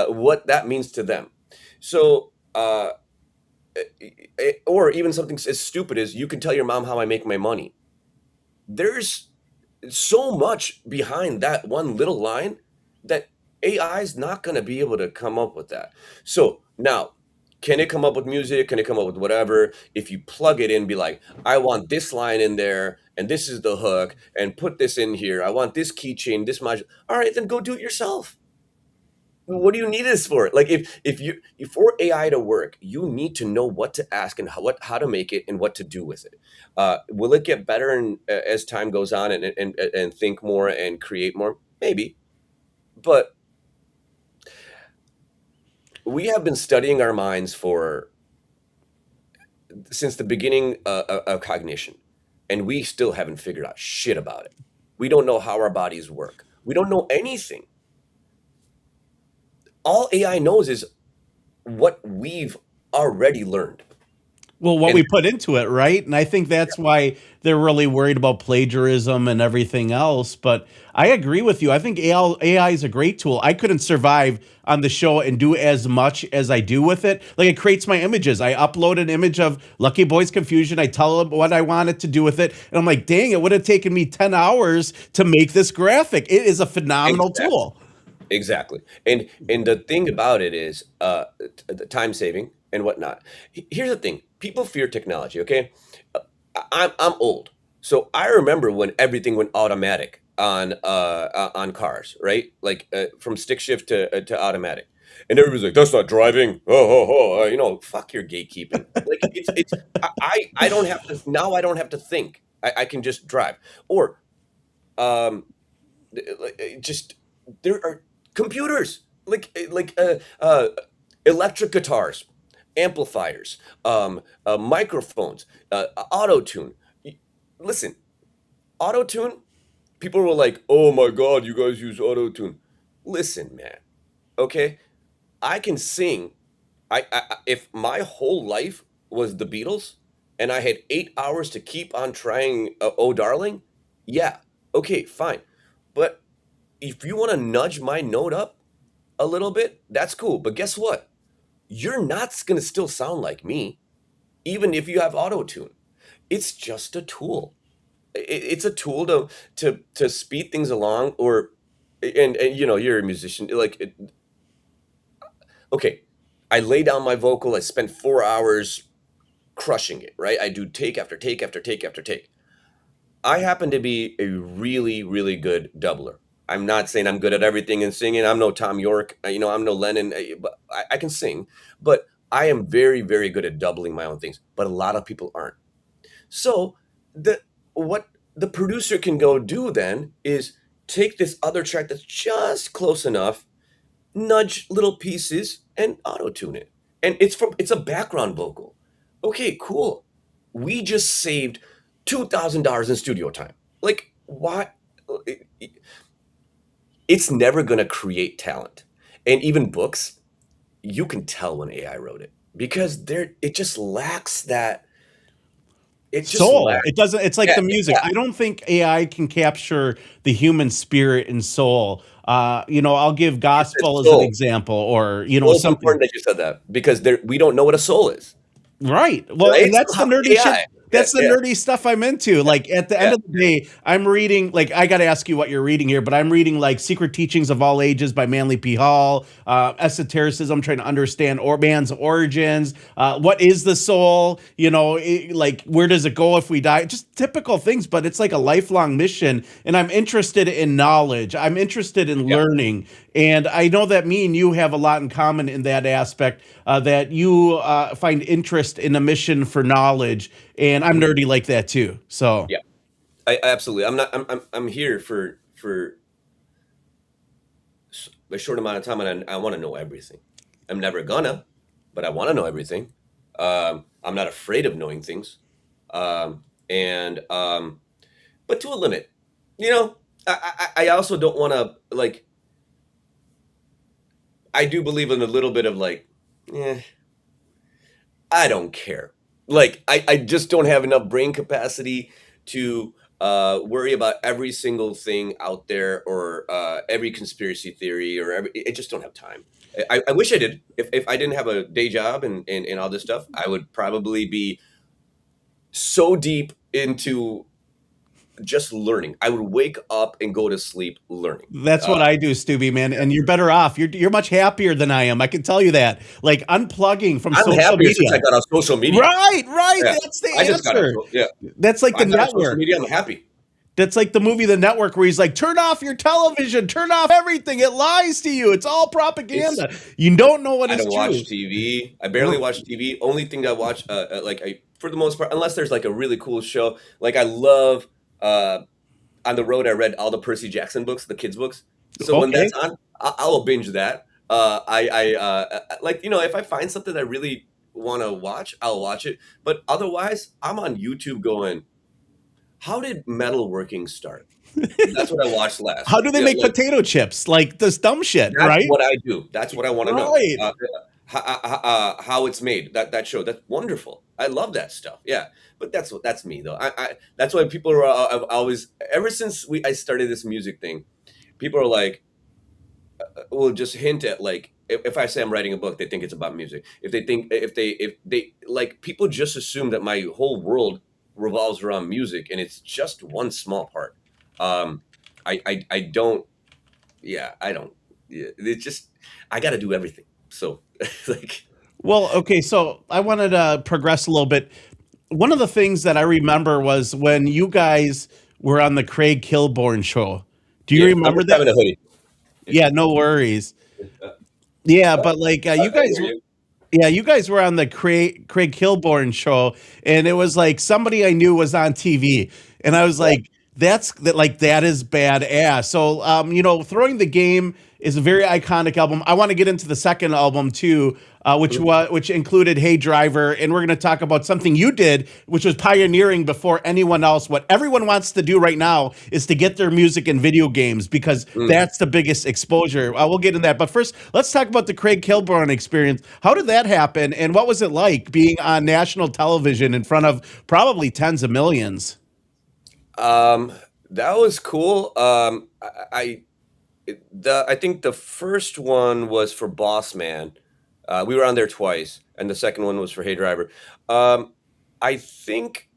what that means to them. So, or even something as stupid as, you can tell your mom how I make my money. There's so much behind that one little line that AI is not going to be able to come up with that. So now, can it come up with music? Can it come up with whatever? If you plug it in, be like, I want this line in there, and this is the hook, and put this in here. I want this keychain, this module. All right, then go do it yourself. What do you need this for? Like, if for AI to work, you need to know what to ask and how to make it and what to do with it. Will it get better as time goes on and think more and create more? Maybe, but we have been studying our minds since the beginning of cognition, and we still haven't figured out shit about it. We don't know how our bodies work. We don't know anything. All AI knows is what we've already learned. Well, what we put into it, right? And I think that's why they're really worried about plagiarism and everything else. But I agree with you. I think AI is a great tool. I couldn't survive on the show and do as much as I do with it. Like, it creates my images. I upload an image of Lucky Boy's Confusion. I tell them what I want it to do with it. And I'm like, dang, it would have taken me 10 hours to make this graphic. It is a phenomenal tool. Exactly. And the thing about it is the time saving and whatnot. Here's the thing. People fear technology, okay? I'm old. So I remember when everything went automatic on cars, right? Like from stick shift to automatic. And everybody's like, that's not driving. Fuck your gatekeeping. Like, I don't have to, now I don't have to think. I can just drive. Or just, there are computers, like electric guitars, amplifiers, microphones, auto-tune. Listen, auto-tune, people were like, oh my God, you guys use auto-tune. Listen, man, okay? I can sing. If my whole life was the Beatles and I had 8 hours to keep on trying Oh Darling, yeah, okay, fine. But if you want to nudge my note up a little bit, that's cool. But guess what? You're not going to still sound like me, even if you have auto-tune. it's just a tool. It's a tool to speed things along, or and you know, you're a musician. Okay, I lay down my vocal. I spend 4 hours crushing it. Right, I do take after take after take after take. I happen to be a really, really good doubler. I'm not saying I'm good at everything in singing. I'm no Tom York. You know, I'm no Lennon. But I can sing. But I am very, very good at doubling my own things. But a lot of people aren't. So what the producer can go do then is take this other track that's just close enough, nudge little pieces, and auto-tune it. And it's a background vocal. Okay, cool. We just saved $2,000 in studio time. Like, why? It's never going to create talent. And even books, you can tell when AI wrote it because it just lacks that. It just soul. lacks. It doesn't. It's like Yeah, the music. yeah. I don't think AI can capture the human spirit and soul. You know, I'll give gospel as an soul. example, or you know, Well, it's something. important that you said that because we don't know what a soul is. Right. Well, Right? and that's So the how nerdy AI? shit. That's the Yeah. nerdy stuff I'm into. Like at the end of the day, I'm reading, like, I got to ask you what you're reading here, but I'm reading like Secret Teachings of All Ages by Manly P. Hall, Esotericism, trying to understand man's origins. What is the soul? You know, like, where does it go if we die? Just typical things, but it's like a lifelong mission. And I'm interested in knowledge. I'm interested in learning. And I know that me and you have a lot in common in that aspect, that you find interest in a mission for knowledge. And I'm nerdy like that too. So Yeah, I absolutely. I'm here for a short amount of time, and I want to know everything. I'm never gonna, but I want to know everything. I'm not afraid of knowing things, and but to a limit. You know, I also don't want to like. I do believe in a little bit of like, I don't care. Like, I just don't have enough brain capacity to worry about every single thing out there, or every conspiracy theory, or I just don't have time. I wish I did. If I didn't have a day job and all this stuff, I would probably be so deep into just learning. I would wake up and go to sleep learning. that's what I do, Stubby, man. And you're better off. You're much happier than I am. I can tell you that. Like, unplugging from I'm social happier media. since I got on social media. Right. Yeah. That's the I just got answer. on, yeah. That's like I the got on social network. media. I'm happy. That's like the movie The Network, where he's like, turn off your television, turn off everything. It lies to you. It's all propaganda. You don't know what I is don't true. watch TV. I barely watch TV. Only thing that I watch, for the most part, unless there's like a really cool show. Like, I love on the road. I read all the Percy Jackson books, the kids' books. So when Okay. that's on, I'll binge that. Like, you know, if I find something I really want to watch, I'll watch it. But otherwise, I'm on YouTube going, how did metalworking start? That's what I watched last. How do they Yeah, make like, potato chips? Like this dumb shit, that's right? what I do. That's what I want to Right. know. How it's made. That show. That's wonderful. I love that stuff. Yeah, but that's me though. That's why people are I've always, ever since I started this music thing, people are like, will just hint at, like, if I say I'm writing a book, they think it's about music. If they like, people just assume that my whole world revolves around music, and it's just one small part. I don't. Yeah, I don't. Yeah, it's just, I got to do everything. So like, Well, okay, so I wanted to progress a little bit. One of the things that I remember was when you guys were on the Craig Kilborn show. Do you yeah, I'm remember just that? having a hoodie. Yeah, no worries. Yeah, but like you guys, you guys were on the Craig Kilborn show, and it was like somebody I knew was on TV, and I was like, that is badass. So, you know, Throwing the Game is a very iconic album. I want to get into the second album too, which included Hey Driver, and we're going to talk about something you did, which was pioneering before anyone else. What everyone wants to do right now is to get their music in video games, because that's the biggest exposure. We'll get into that, but first, let's talk about the Craig Kilborn experience. How did that happen, and what was it like being on national television in front of probably tens of millions? That was cool. I think the first one was for Boss Man. We were on there twice, and the second one was for Hey Driver. I think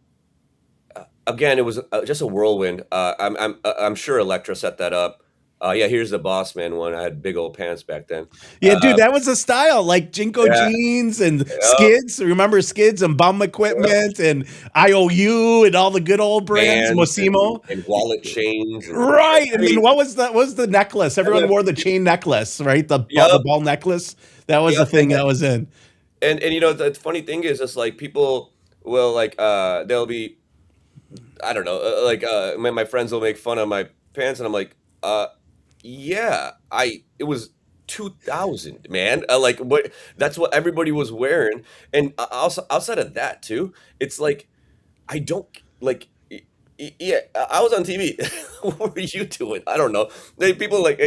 again, it was just a whirlwind. I'm sure Elektra set that up. Yeah, here's the Boss Man one. I had big old pants back then. Yeah, dude, that was a style, like Jinko Yeah. jeans and skids. Remember skids and bum equipment and IOU and all the good old brands, Mosimo. and wallet chains. Right. And then what was the necklace? Everyone wore the chain necklace, right? The ball necklace. That was the thing that was in. And you know, the funny thing is, it's like people will like they'll be, I don't know, my friends will make fun of my pants, and I'm like, yeah, it was 2000, man. Like what? That's what everybody was wearing, and also outside of that too, it's like I don't like. Yeah, I was on TV. What were you doing? I don't know. People like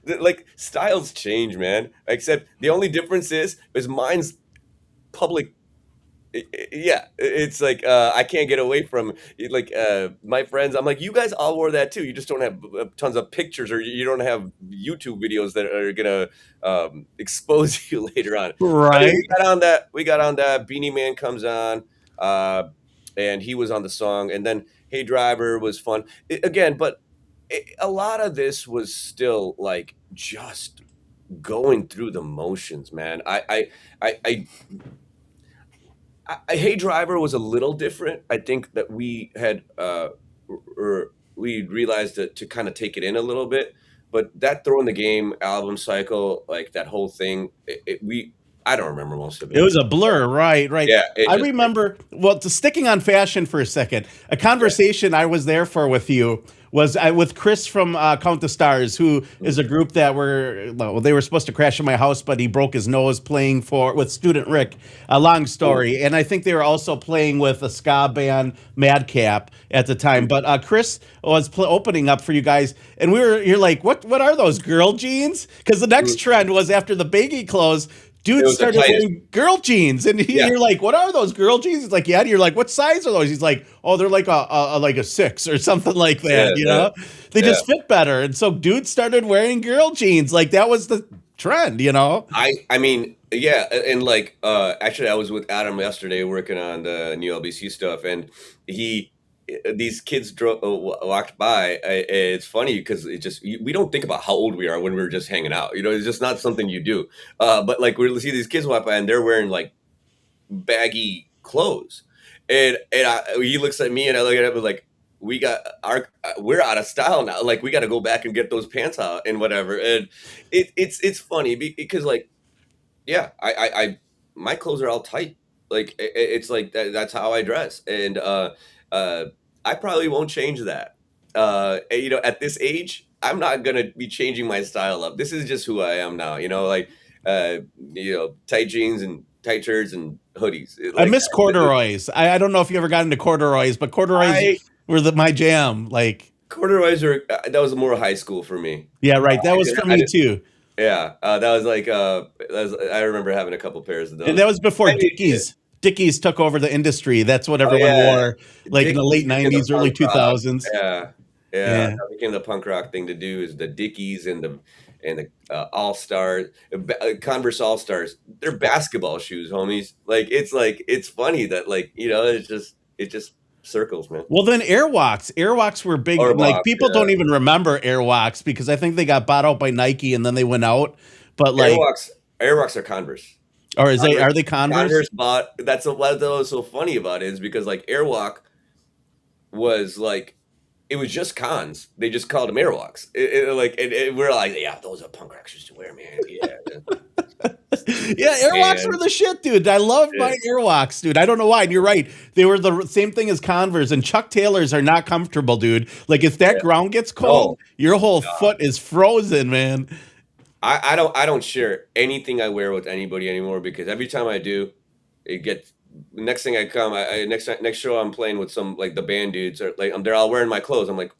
like styles change, man. Except the only difference is mine's public. Yeah, it's like I can't get away from like my friends. I'm like, you guys all wore that too. You just don't have tons of pictures, or you don't have YouTube videos that are gonna expose you later on. Right. We got on that. Beanie Man comes on, and he was on the song, and then Hey Driver was fun again. But a lot of this was still like just going through the motions, man. Hey Driver was a little different. I think that we had we realized to kind of take it in a little bit, but that Throw in the Game album cycle, like that whole thing, I don't remember most of it. It was a blur, right? Yeah, I remember. Well, sticking on fashion for a second, a conversation I was there for with you was with Chris from Count the Stars, who is a group that they were supposed to crash in my house, but he broke his nose playing with Student Rick. A long story, and I think they were also playing with a ska band, Madcap, at the time. But Chris was opening up for you guys, and you're like, what are those girl jeans? Because the next trend was after the baggy clothes. Dude started wearing girl jeans, and you're like, "What are those girl jeans?" He's like, "Yeah." And you're like, "What size are those?" He's like, "Oh, they're like a 6 or something like that." Yeah, they just fit better, and so dudes started wearing girl jeans. Like that was the trend, I mean, yeah, and like actually, I was with Adam yesterday working on the new LBC stuff, and these kids walked by. It's funny because we don't think about how old we are when we're just hanging out. It's just not something you do. But like we see these kids walk by and they're wearing like baggy clothes, and he looks at me and I look at him and like we're out of style now. Like we got to go back and get those pants out and whatever. And it's funny because like I my clothes are all tight. Like it's like that's how I dress, and I probably won't change that. At this age, I'm not gonna be changing my style up. This is just who I am now. Tight jeans and tight shirts and hoodies. I miss corduroys. I don't know if you ever got into corduroys, but corduroys were my jam. Like corduroys that was more high school for me. Yeah, right. That was for me too. Yeah, that was like I remember having a couple pairs of those. And that was before Dickies. Dickies took over the industry. That's what everyone wore, like in the late '90s, early 2000s. Yeah. That became the punk rock thing to do. Is the Dickies and the All Stars, Converse All Stars. They're basketball shoes, homies. It's funny that it just circles, man. Well, then Airwalks. Airwalks were big. People don't even remember Airwalks because I think they got bought out by Nike and then they went out. But Airwalks are Converse. Or are they Converse? Converse bought. That's what was so funny about it is because like Airwalk was like it was just cons. They just called them Airwalks. We're like, yeah, those are punk rock shoes to wear, man. Yeah. Yeah, Airwalks were the shit, dude. I loved my Airwalks, dude. I don't know why. And you're right. They were the same thing as Converse, and Chuck Taylors are not comfortable, dude. Like if that ground gets cold, your whole foot is frozen, man. I don't share anything I wear with anybody anymore because every time I do, it gets next thing I come next show I'm playing with some like the band dudes or like they're all wearing my clothes. I'm like,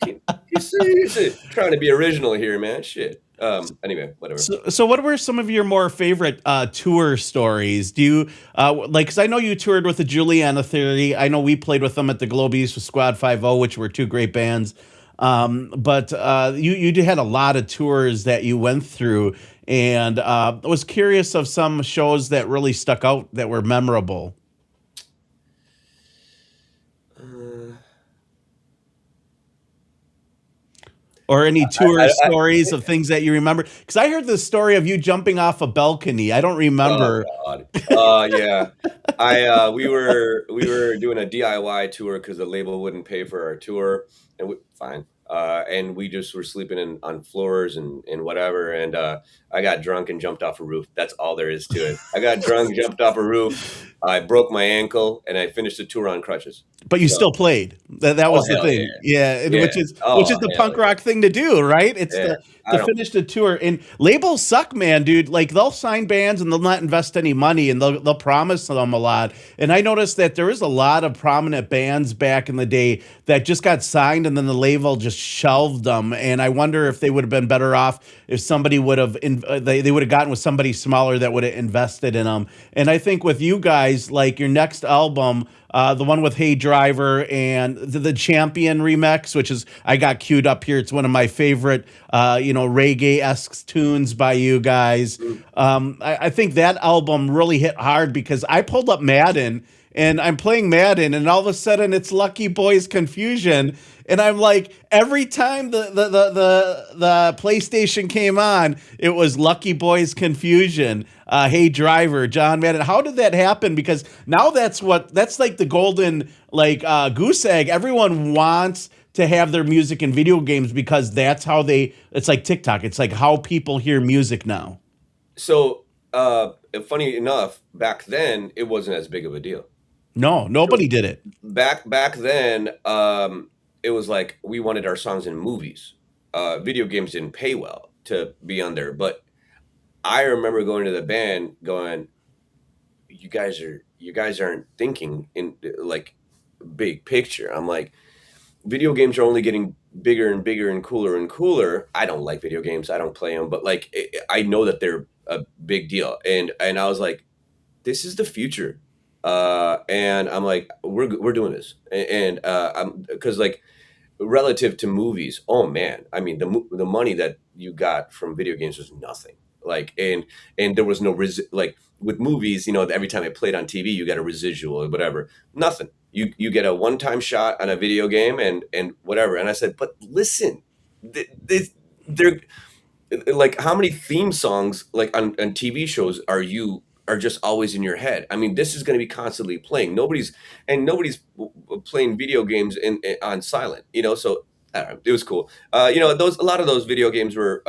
you seriously trying to be original here, man? Shit. Anyway, whatever. So what were some of your more favorite tour stories? Do you because I know you toured with the Juliana Theory. I know we played with them at the Globies with Squad 5-0, which were two great bands. But you had a lot of tours that you went through, and I was curious of some shows that really stuck out that were memorable. or any tour I, stories of things that you remember? Because I heard the story of you jumping off a balcony. I don't remember. Oh God. Yeah. We were doing a DIY tour because the label wouldn't pay for our tour, and fine. And we just were sleeping on floors and whatever. And I got drunk and jumped off a roof. That's all there is to it. I got drunk, jumped off a roof. I broke my ankle, and I finished the tour on crutches. But you still played. That was the thing. Yeah, and Yeah. which is the punk rock thing to do, right? It's Yeah. to finish the tour. And labels suck, man, dude. Like they'll sign bands and they'll not invest any money and they'll promise them a lot. And I noticed that there is a lot of prominent bands back in the day that just got signed and then the label just shelved them. And I wonder if they would have been better off if somebody would have they would have gotten with somebody smaller that would have invested in them. And I think with you guys, like your next album, the one with Hey Driver and the Champion remix, which is I got queued up here. It's one of my favorite, reggae-esque tunes by you guys. I think that album really hit hard because I pulled up Madden and I'm playing Madden and all of a sudden it's Lucky Boys Confusion. And I'm like, every time the PlayStation came on, it was Lucky Boys Confusion. Hey Driver, John Madden. How did that happen? Because now that's like the golden goose egg. Everyone wants to have their music in video games because that's how it's like TikTok. It's like how people hear music now. So, funny enough, back then it wasn't as big of a deal. No, nobody did it. Back then, it was like we wanted our songs in movies. Video games didn't pay well to be on there, but I remember going to the band going, you guys aren't thinking in like big picture. I'm like, video games are only getting bigger and bigger and cooler and cooler. I don't like video games. I don't play them, but like I know that they're a big deal. And I was like, this is the future. And I'm like, we're doing this. And because like relative to movies, oh man, I mean the money that you got from video games was nothing. Like and there was no like with movies, every time it played on TV, you got a residual or whatever. Nothing. You get a one-time shot on a video game and whatever. And I said, but listen, they're like, how many theme songs like on TV shows are just always in your head? I mean, this is going to be constantly playing. Nobody's playing video games on silent. So I don't know, it was cool. A lot of those video games were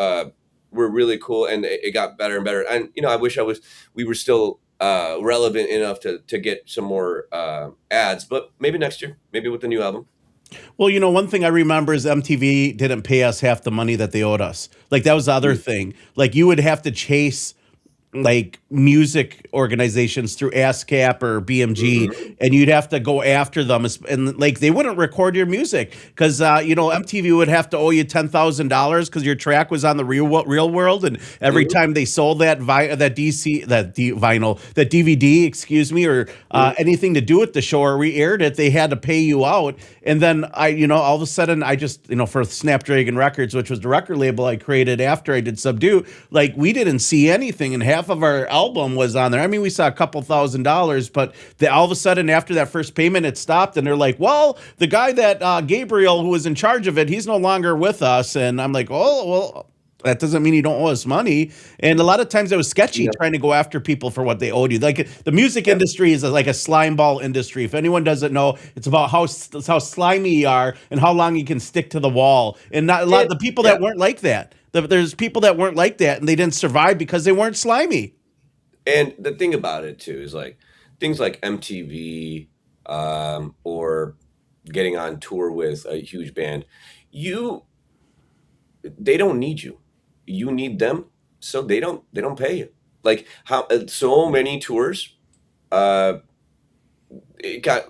really cool, and it got better and better. And I wish we were still relevant enough to get some more ads, but maybe next year, maybe with the new album. Well, one thing I remember is MTV didn't pay us half the money that they owed us. Like that was the other thing. Like you would have to chase like music organizations through ASCAP or BMG, and you'd have to go after them, and like they wouldn't record your music because MTV would have to owe you $10,000 because your track was on the real world, and every time they sold that DVD, excuse me, or anything to do with the show or re-aired it, they had to pay you out. And then all of a sudden I just for Snapdragon Records, which was the record label I created after I did Subdue, like we didn't see anything, and half of our album was on there. I mean, we saw a couple $1,000s, but all of a sudden after that first payment, it stopped, and they're like, well, the guy that Gabriel, who was in charge of it, he's no longer with us. And I'm like, oh, well, that doesn't mean you don't owe us money. And a lot of times it was sketchy trying to go after people for what they owed you. Like the music industry is like a slime ball industry. If anyone doesn't know, it's about how slimy you are and how long you can stick to the wall. And not a lot of the people that weren't like that. There's people that weren't like that, and they didn't survive because they weren't slimy. And the thing about it too is like things like MTV or getting on tour with a huge band, they don't need you. You need them, so they don't pay you. Like how so many tours, it got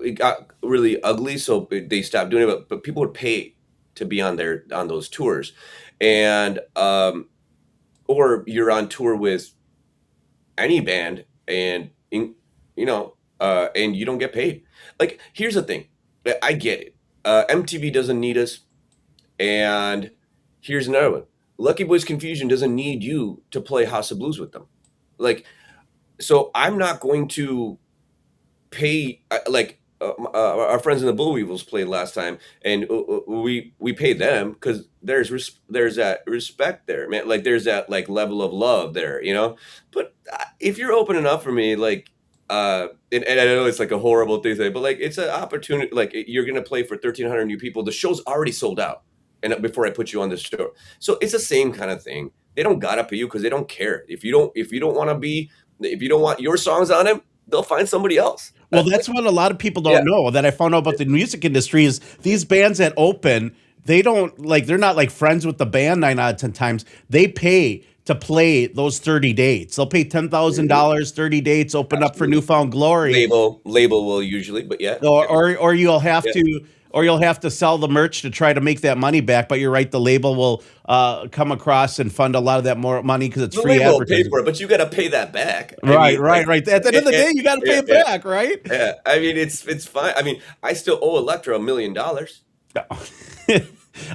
really ugly, so they stopped doing it. But people would pay to be on those tours, and or you're on tour with any band, and and you don't get paid. Like here's the thing, I get it. MTV doesn't need us, and here's another one. Lucky Boys Confusion doesn't need you to play House of Blues with them. Like, so I'm not going to pay, like, our friends in the Bull Weevils played last time, and we paid them because there's that respect there, man. Like there's that like level of love there, you know. But if you're opening up for me, like, and I know it's like a horrible thing to say, but like it's an opportunity. Like you're gonna play for 1,300 new people. The show's already sold out, and before I put you on the show, so it's the same kind of thing. They don't gotta pay you because they don't care. If you don't want your songs on them, they'll find somebody else. Well, that's what a lot of people don't know that I found out about the music industry is these bands that open, they don't like, they're not like friends with the band 9 out of 10 times. They pay to play those 30 dates. They'll pay $10,000, 30 dates, open up for Newfound Glory. Label will usually, but yeah. Or you'll have to, or you'll have to sell the merch to try to make that money back. But you're right, the label will come across and fund a lot of that more money because it's the free label will advertising. pay for it, but you got to pay that back. Right. At the end of the day, you got to pay it back, right? Yeah, I mean it's fine. I mean, I still owe Elektra $1 million.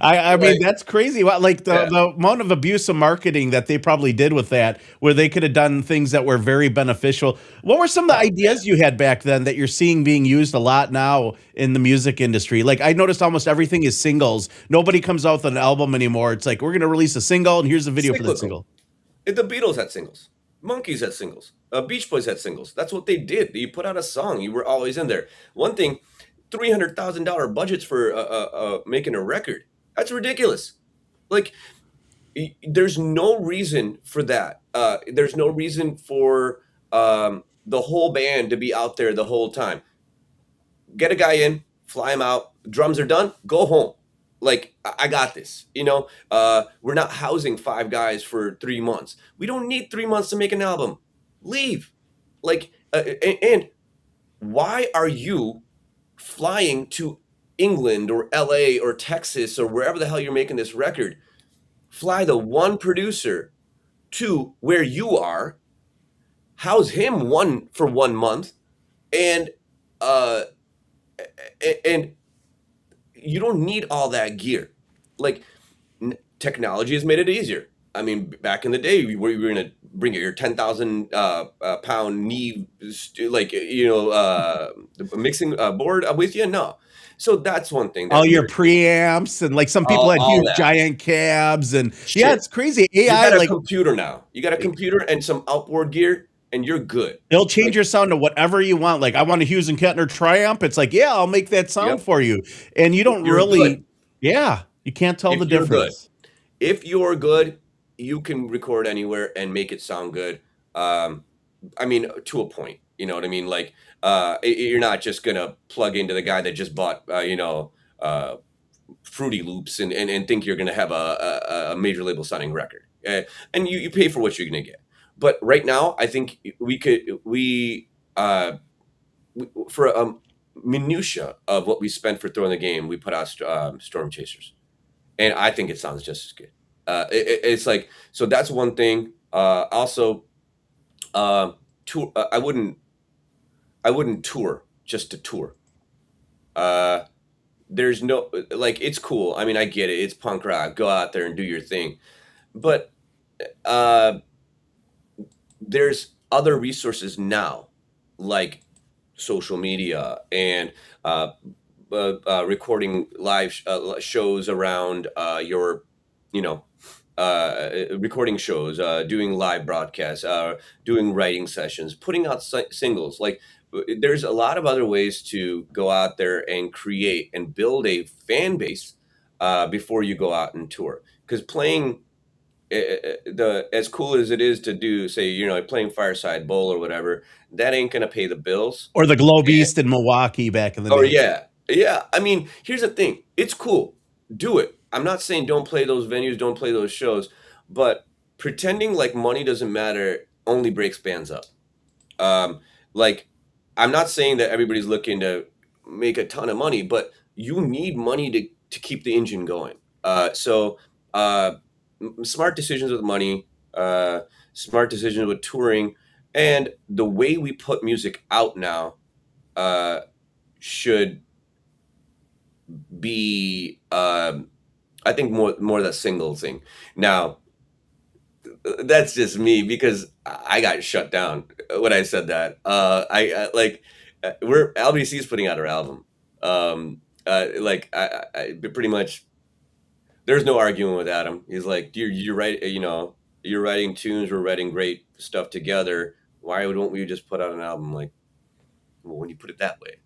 I mean, that's crazy. Like the amount of abuse of marketing that they probably did with that, where they could have done things that were very beneficial. What were some of the ideas you had back then that you're seeing being used a lot now in the music industry? Like I noticed almost everything is singles. Nobody comes out with an album anymore. It's like, we're going to release a single and here's the video for the single. The Beatles had singles. Monkeys had singles. Beach Boys had singles. That's what they did. You put out a song, you were always in there. One thing, $300,000 budgets for making a record. That's ridiculous. Like, there's no reason for that. There's no reason for the whole band to be out there the whole time. Get a guy in, fly him out. Drums are done. Go home. Like, I got this. You know, we're not housing 5 guys for 3 months. We don't need 3 months to make an album. Leave. Like, and why are you flying to England or LA or Texas or wherever the hell you're making this record? Fly the one producer to where you are, house him for 1 month, and you don't need all that gear. Like, technology has made it easier. I mean, back in the day, we were going to bring your 10,000 pound knee, like, mixing board with you. No. So that's one thing. All your preamps and like some people had huge giant cabs and yeah, it's crazy. AI, you got a like computer now. You got a computer and some outboard gear, and you're good. They'll change your sound to whatever you want. Like, I want a Hughes and Kettner Triumph. It's like, yeah, I'll make that sound for you. And you don't really, you can't tell the difference. If you're good, you can record anywhere and make it sound good. I mean, to a point. You know what I mean? Like, you're not just gonna plug into the guy that just bought, Fruity Loops and think you're gonna have a major label signing record. And you pay for what you're gonna get. But right now, I think for a minutia of what we spent for Throwing the Game, we put out Stormchasers, and I think it sounds just as good. It's like, so that's one thing. Also, tour. I wouldn't tour just to tour. There's no, like, it's cool. I mean, I get it. It's punk rock. Go out there and do your thing. But there's other resources now, like social media and recording live shows around your, recording shows, doing live broadcasts, doing writing sessions, putting out singles. Like, there's a lot of other ways to go out there and create and build a fan base before you go out and tour. Because playing as cool as it is to do, say, playing Fireside Bowl or whatever, that ain't gonna pay the bills. Or the Globe East in Milwaukee back in the day. Oh yeah. I mean, here's the thing. It's cool. Do it. I'm not saying don't play those venues, don't play those shows, but pretending like money doesn't matter only breaks bands up. Like, I'm not saying that everybody's looking to make a ton of money, but you need money to keep the engine going. So smart decisions with money, smart decisions with touring, and the way we put music out now should be, I think, more the single thing. Now, that's just me because I got shut down when I said that. we're LBC is putting out our album. Like I pretty much, there's no arguing with Adam. He's like, you're right. You know, you're writing tunes. We're writing great stuff together. Why don't we just put out an album? Like, well, when you put it that way.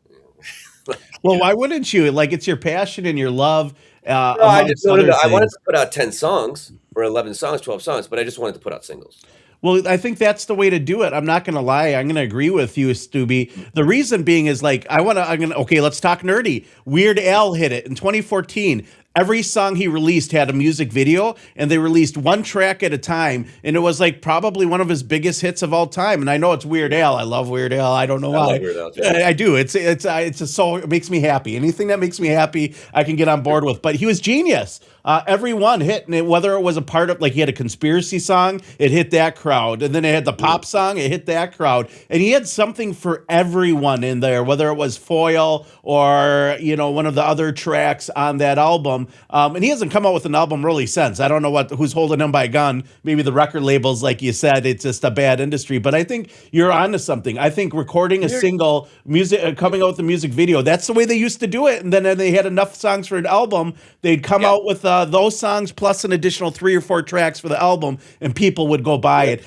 Well, why wouldn't you? Like, it's your passion and your love. No, I wanted to put out 10 songs or 11 songs, 12 songs, but I just wanted to put out singles. Well, I think that's the way to do it. I'm not going to lie. I'm going to agree with you, Stubby. The reason being is like, okay, let's talk nerdy. Weird Al hit it in 2014. Every song he released had a music video, and they released one track at a time, and it was like probably one of his biggest hits of all time. And I know it's Weird Al. I love Weird Al. I don't know why. I love Weird Al too. I do. It's a song. It makes me happy. Anything that makes me happy, I can get on board with. But he was genius. Every one hit, and whether it was a part of, like, he had a conspiracy song, it hit that crowd, and then it had the pop song, it hit that crowd, and he had something for everyone in there, whether it was Foil or, you know, one of the other tracks on that album. And he hasn't come out with an album really since. I don't know who's holding him by a gun. Maybe the record labels, like you said, it's just a bad industry. But I think you're onto something. I think recording a single, music, coming out with a music video, that's the way they used to do it. And then they had enough songs for an album, they'd come out with those songs plus an additional 3 or 4 tracks for the album, and people would go buy it.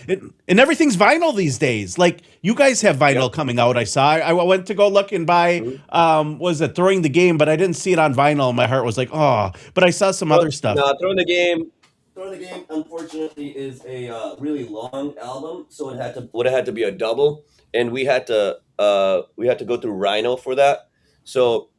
And everything's vinyl these days. Like, you guys have vinyl coming out. I saw. I went to go look and buy. Was it Throwing the Game? But I didn't see it on vinyl. And my heart was like, oh. But I saw some other stuff. No, Throwing the Game. Unfortunately, is a really long album, so it would have had to be a double, and we had to go through Rhino for that. So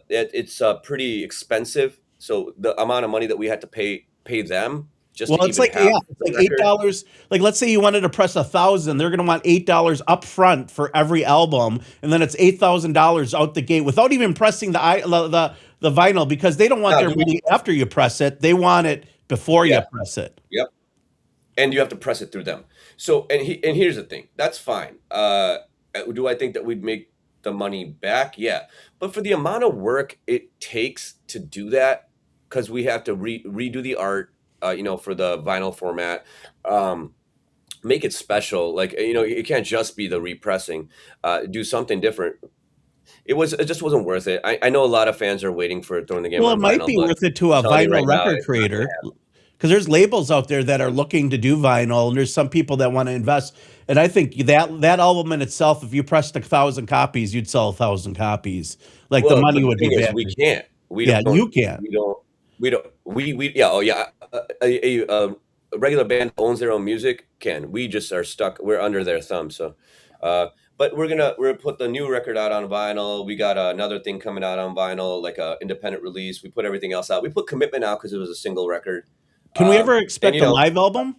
it's pretty expensive. So the amount of money that we had to pay them just well, to it's like $8. Like, let's say you wanted to press 1,000, they're going to want $8 up front for every album, and then it's $8,000 out the gate without even pressing the vinyl, because they don't want their money after you press it. They want it before you press it. Yep. And you have to press it through them. So and here's the thing. That's fine. Do I think that we'd make the money back? Yeah. But for the amount of work it takes to do that, because we have to redo the art, for the vinyl format, make it special. Like, it can't just be the repressing. Do something different. It just wasn't worth it. I know a lot of fans are waiting for Throwing the Game. Well, it might be worth it to a vinyl record creator, because there's labels out there that are looking to do vinyl, and there's some people that want to invest. And I think that album in itself, if you pressed 1,000 copies, you'd sell 1,000 copies. Like, the money would be back. We can't. You can't. A regular band owns their own music can. We just are stuck. We're under their thumb. So, but we're gonna put the new record out on vinyl. We got another thing coming out on vinyl, like a independent release. We put everything else out. We put Commitment out because it was a single record. Can we ever expect a live album?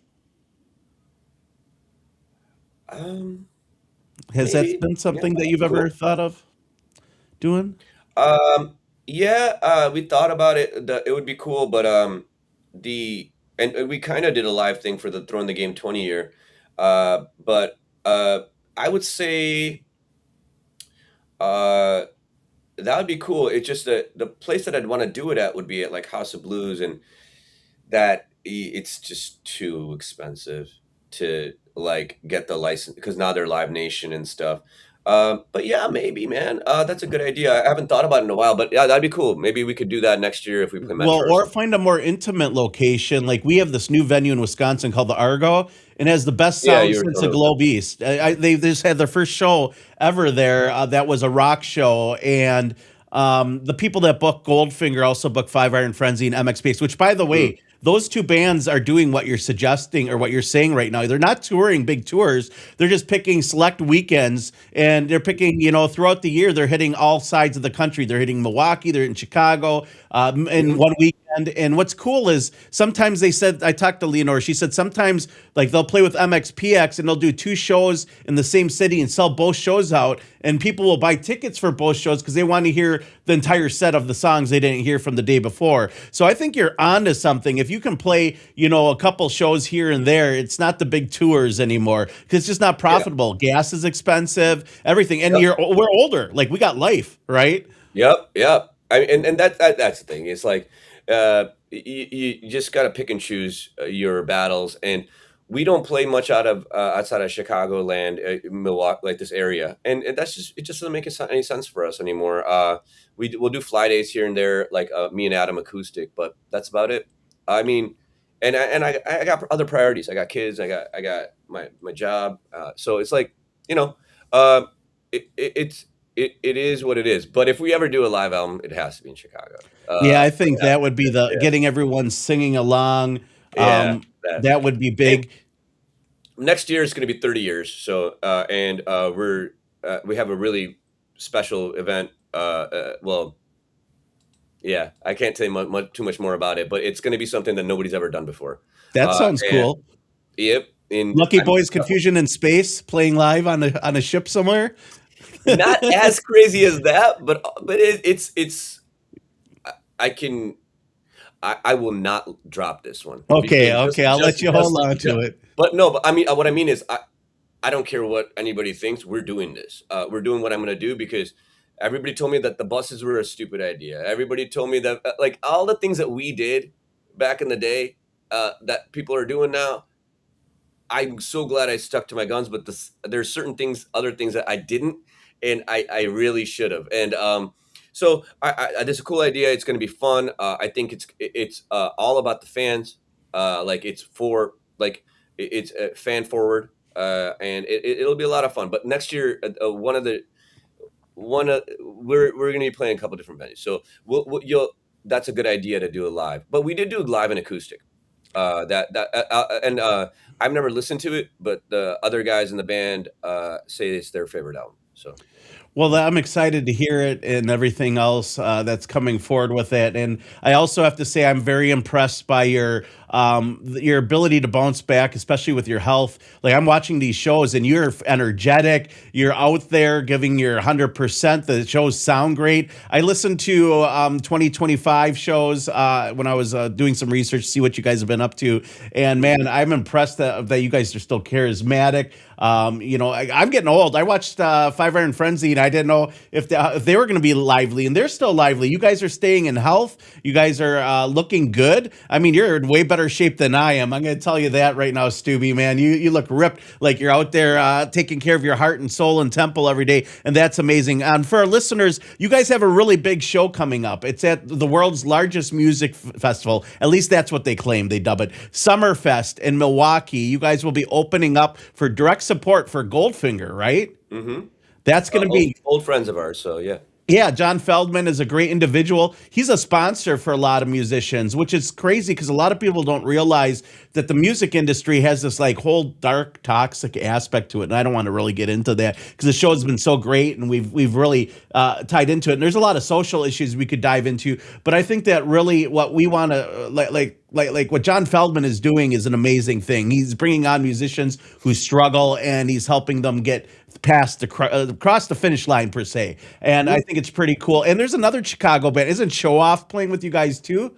Has that been something that you've ever thought of doing? We thought about it. It would be cool, but and we kind of did a live thing for the Throwing the Game 20 year. But I would say that would be cool. It's just that the place that I'd want to do it at would be at like House of Blues, and that it's just too expensive to like get the license, because now they're Live Nation and stuff. But yeah, maybe, man. That's a good idea. I haven't thought about it in a while, but yeah, that'd be cool. Maybe we could do that next year if we play Metro. Well, or find a more intimate location. Like, we have this new venue in Wisconsin called the Argo, and it has the best sound since the Globe East. They just had their first show ever there. That was a rock show, and the people that book Goldfinger also book Five Iron Frenzy and MX Base, which, by the way, those two bands are doing what you're suggesting or what you're saying right now. They're not touring big tours. They're just picking select weekends, and they're picking, throughout the year, they're hitting all sides of the country. They're hitting Milwaukee, they're in Chicago, in one weekend. And what's cool is sometimes they said, I talked to Leonore, she said sometimes like they'll play with MXPX and they'll do 2 shows in the same city and sell both shows out, and people will buy tickets for both shows because they want to hear the entire set of the songs they didn't hear from the day before. So I think you're onto something. If you can play, a couple shows here and there, it's not the big tours anymore, because it's just not profitable. Yeah. Gas is expensive, everything. And we're older. Like, we got life, right? Yep. And that's the thing. It's like, you just got to pick and choose your battles. And we don't play much out of outside of Chicagoland, Milwaukee, like this area, and that's just it just doesn't make any sense for us anymore. We'll do fly days here and there, like me and Adam acoustic, but that's about it. I mean, and I got other priorities. I got kids. I got my job. So it's like, you know, it is what it is. But if we ever do a live album, it has to be in Chicago. Yeah, I think that would be the getting everyone singing along. Yeah, that would be big. Next year is going to be 30 years. So, and we have a really special event. Well, yeah, I can't tell you too much more about it, but it's going to be something that nobody's ever done before. That sounds cool. Yep. Lucky Boys Confusion in space, playing live on a ship somewhere. Not as crazy as that, but it's. I will not drop this one. Okay, I'll let you hold on to it. But no, but I mean, what I mean is, I don't care what anybody thinks. We're doing this. We're doing what I'm going to do because everybody told me that the buses were a stupid idea. Everybody told me that, like, all the things that we did back in the day that people are doing now. I'm so glad I stuck to my guns, but there's certain things, other things that I didn't, and I really should have. And so this is a cool idea. It's going to be fun. I think it's all about the fans. Like it's fan forward, and it'll be a lot of fun. But next year, we're going to be playing a couple different venues. So that's a good idea to do it live. But we did do live and acoustic. I've never listened to it, but the other guys in the band say it's their favorite album. So. Well, I'm excited to hear it and everything else that's coming forward with it. And I also have to say I'm very impressed by your ability to bounce back, especially with your health. Like I'm watching these shows and you're energetic. You're out there giving your 100%. The shows sound great. I listened to 2025 shows when I was doing some research to see what you guys have been up to. And man, I'm impressed that you guys are still charismatic. I'm getting old. I watched Five Iron Frenzy and I didn't know if they were going to be lively, and they're still lively. You guys are staying in health. You guys are looking good. I mean, you're in way better shape than I am. I'm going to tell you that right now, Stubby, man. You look ripped, like you're out there taking care of your heart and soul and temple every day, and that's amazing. And for our listeners, you guys have a really big show coming up. It's at the world's largest music festival. At least that's what they claim. They dub it Summerfest in Milwaukee. You guys will be opening up for direct support for Goldfinger, right? Mm-hmm. That's going to be old friends of ours. So yeah. Yeah, John Feldman is a great individual. He's a sponsor for a lot of musicians, which is crazy because a lot of people don't realize that the music industry has this like whole dark, toxic aspect to it. And I don't want to really get into that because the show has been so great and we've really tied into it. And there's a lot of social issues we could dive into. But I think that really what we want to like what John Feldman is doing is an amazing thing. He's bringing on musicians who struggle and he's helping them get past across the finish line per se. And I think it's pretty cool. And there's another Chicago band. Isn't Show Off playing with you guys too?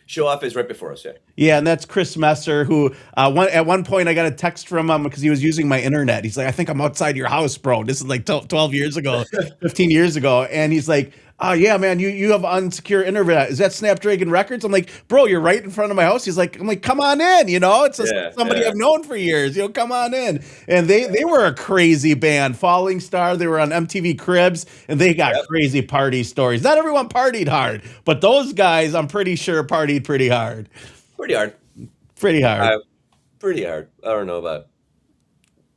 Show Off is right before us, yeah. Yeah, and that's Chris Messer, who at one point I got a text from him because he was using my internet. He's like, I think I'm outside your house, bro. This is like 12 years ago, 15 years ago. And he's like, oh, yeah, man, you have unsecure internet. Is that Snapdragon Records? I'm like, bro, you're right in front of my house. He's like, I'm like, come on in, It's somebody I've known for years, come on in. And they were a crazy band, Falling Star. They were on MTV Cribs, and they got crazy party stories. Not everyone partied hard, but those guys, I'm pretty sure, partied pretty hard. Pretty hard. Pretty hard. Pretty hard. I don't know about.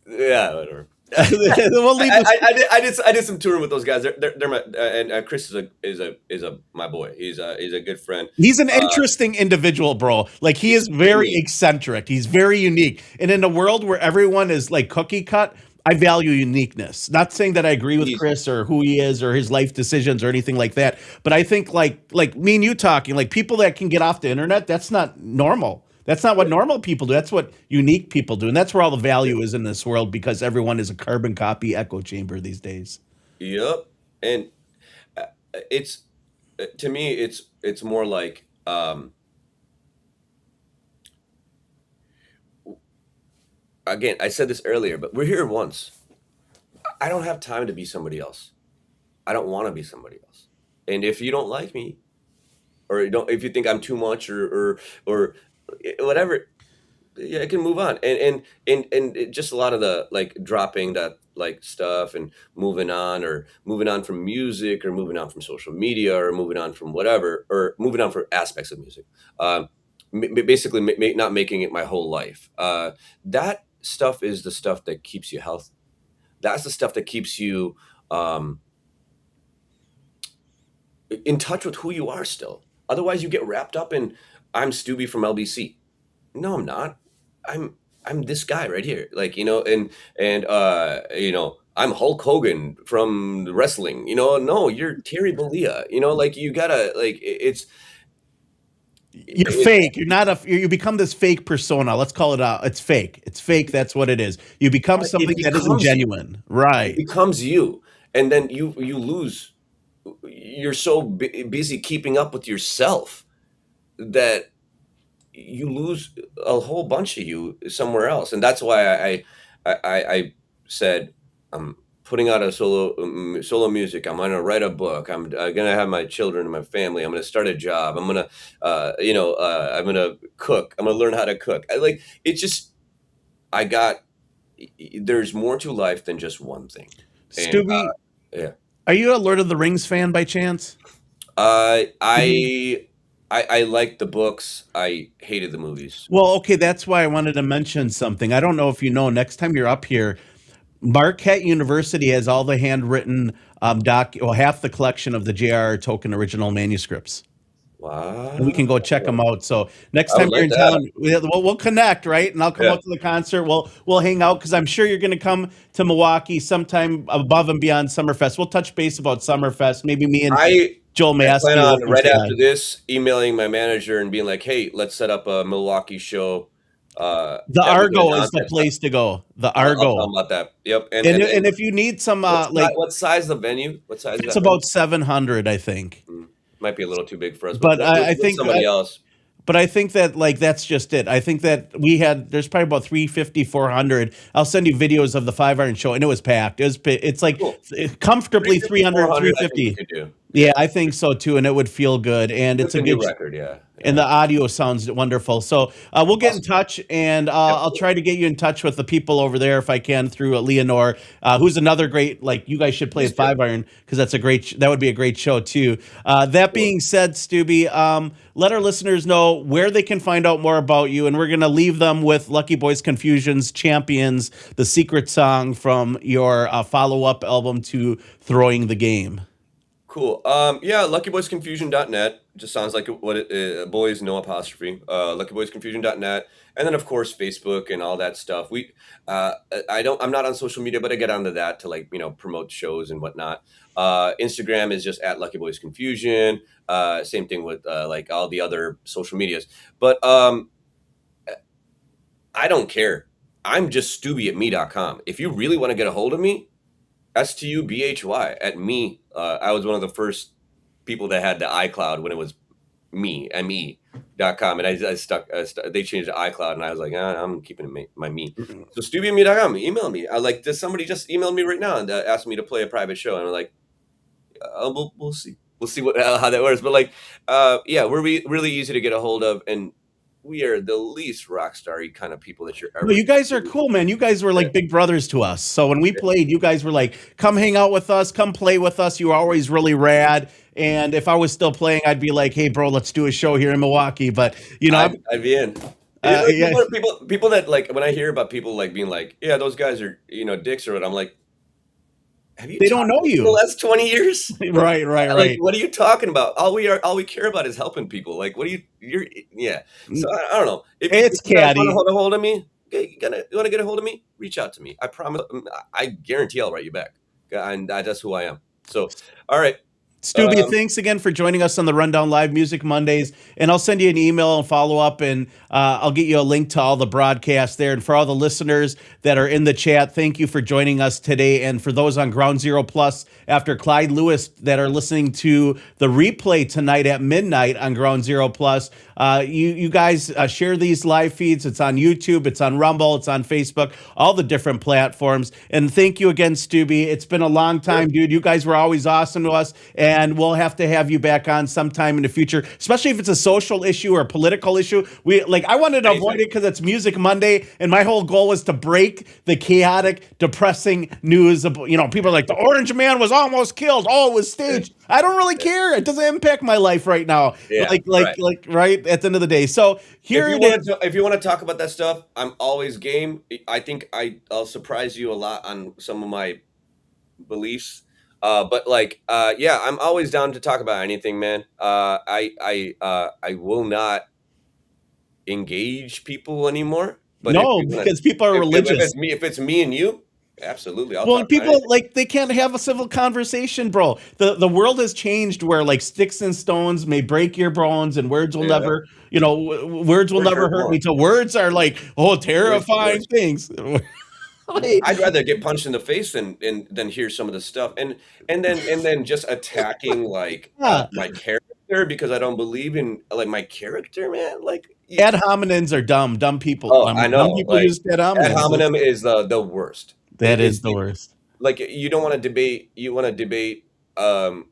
Yeah, whatever. We'll leave I did some touring with those guys. They're my and Chris is my boy. He's a good friend. He's an interesting individual, bro. Like he is very eccentric. He's very unique. And in a world where everyone is like cookie cut, I value uniqueness. Not saying that I agree with Chris or who he is or his life decisions or anything like that, but I think like me and you talking, like people that can get off the internet, that's not normal. That's not what normal people do. That's what unique people do. And that's where all the value is in this world because everyone is a carbon copy echo chamber these days. Yep. And it's, to me, it's more like, again, I said this earlier, but we're here once. I don't have time to be somebody else. I don't want to be somebody else. And if you don't like me, or if you think I'm too much or whatever, yeah, it can move on, and just a lot of the like dropping that like stuff and moving on, or moving on from music, or moving on from social media, or moving on from whatever, or moving on from aspects of music. Basically, not making it my whole life. That stuff is the stuff that keeps you healthy. That's the stuff that keeps you in touch with who you are still. Otherwise, you get wrapped up in I'm Stubby from LBC. No, I'm not. I'm this guy right here. Like, and I'm Hulk Hogan from wrestling. No, you're Terry Bollea. Like you gotta like it's. You're fake. You're not you become this fake persona. Let's call it out. It's fake. It's fake. That's what it is. You become something that isn't genuine. Right. It becomes you. And then you lose. You're so busy keeping up with yourself that you lose a whole bunch of you somewhere else. And that's why I said, I'm putting out a solo music. I'm going to write a book. I'm going to have my children and my family. I'm going to start a job. I'm going to, I'm going to cook. I'm going to learn how to cook. There's more to life than just one thing. Stubby, yeah. Are you a Lord of the Rings fan by chance? I liked the books. I hated the movies. Well, okay, that's why I wanted to mention something. I don't know if you know, next time you're up here, Marquette University has all the handwritten half the collection of the J.R.R. Tolkien original manuscripts. Wow. And we can go check them out. So next time you're in town, we'll connect, right? And I'll come out to the concert. We'll hang out, because I'm sure you're going to come to Milwaukee sometime above and beyond Summerfest. We'll touch base about Summerfest. Maybe me and Joel Maskey. I plan on right after this emailing my manager and being like, "Hey, let's set up a Milwaukee show." The Argo is the place to go. The Argo. I'll tell them about that. Yep. And if you need some what size is the venue? What size? It's about 700, I think. Might be a little too big for us, but I think somebody else. But I think that that's just it. I think that there's probably about 350, 400. I'll send you videos of the 5-iron show, and it was packed. It's like comfortably 300, 350. Yeah, I think so too, and it would feel good, and it's a good record. Yeah. And the audio sounds wonderful. So we'll get in touch, and I'll try to get you in touch with the people over there if I can through Leonore, who's another great. Like, you guys should play at 5-iron, because that would be a great show too. That being said, Stubby, let our listeners know where they can find out more about you, and we're gonna leave them with Lucky Boys Confusion's "Champions," the secret song from your follow-up album to "Throwing the Game." Cool. LuckyBoysConfusion.net. Just sounds like what boys, no apostrophe. LuckyBoysConfusion.net, and then of course Facebook and all that stuff. I'm not on social media, but I get onto that to promote shows and whatnot. Instagram is just at LuckyBoysConfusion. Same thing with all the other social medias. But I don't care. I'm just Stubby@me.com. If you really want to get a hold of me, STUBHY at me. I was one of the first people that had the iCloud when it was me.com, and I stuck. They changed to iCloud, and I was like, I'm keeping it my me. So Stubby@me.com. Email me. Somebody just emailed me right now and asked me to play a private show, and I'm like, we'll see. We'll see how that works. But we're really easy to get a hold of, and we are the least rock star-y kind of people that you're ever. Well, you guys are cool, man. You guys were like big brothers to us. So when we played, you guys were like, come hang out with us, come play with us. You were always really rad. And if I was still playing, I'd be like, hey, bro, let's do a show here in Milwaukee. But, I'd be in. People that when I hear about people being like, yeah, those guys are, dicks or what, I'm like, they don't know you the last 20 years. Right. What are you talking about? All we care about is helping people. What are yeah. So I don't know. If it's you catty. want to hold a hold of me, you want to get a hold of me? Reach out to me. I promise. I guarantee I'll write you back. And that's who I am. So, all right. Stubby, thanks again for joining us on the Rundown Live Music Mondays. And I'll send you an email and follow up, and I'll get you a link to all the broadcasts there. And for all the listeners that are in the chat, thank you for joining us today. And for those on Ground Zero Plus after Clyde Lewis that are listening to the replay tonight at midnight on Ground Zero Plus, you guys share these live feeds. It's on YouTube, it's on Rumble, it's on Facebook, all the different platforms. And thank you again, Stubby. It's been a long time, dude. You guys were always awesome to us. And and we'll have to have you back on sometime in the future, especially if it's a social issue or a political issue. I wanted to avoid it because it's Music Monday, and my whole goal was to break the chaotic, depressing news of, people are like, the Orange Man was almost killed. Oh, it was staged. I don't really care. It doesn't impact my life right now. Yeah, right at the end of the day. So here it is. If you want to talk about that stuff, I'm always game. I think I'll surprise you a lot on some of my beliefs. I'm always down to talk about anything, man. I will not engage people anymore. But because people are religious. If it's me and you, absolutely. People they can't have a civil conversation, bro. The world has changed where sticks and stones may break your bones, and words will never, words will never hurt me. So words are terrifying things. I'd rather get punched in the face than hear some of the stuff and then just attacking my character because I don't believe in my character, man. Ad hominins are dumb people. Oh, I know. Dumb people use ad hominins. Ad hominem is the worst. That is the worst. You don't want to debate. You want to debate that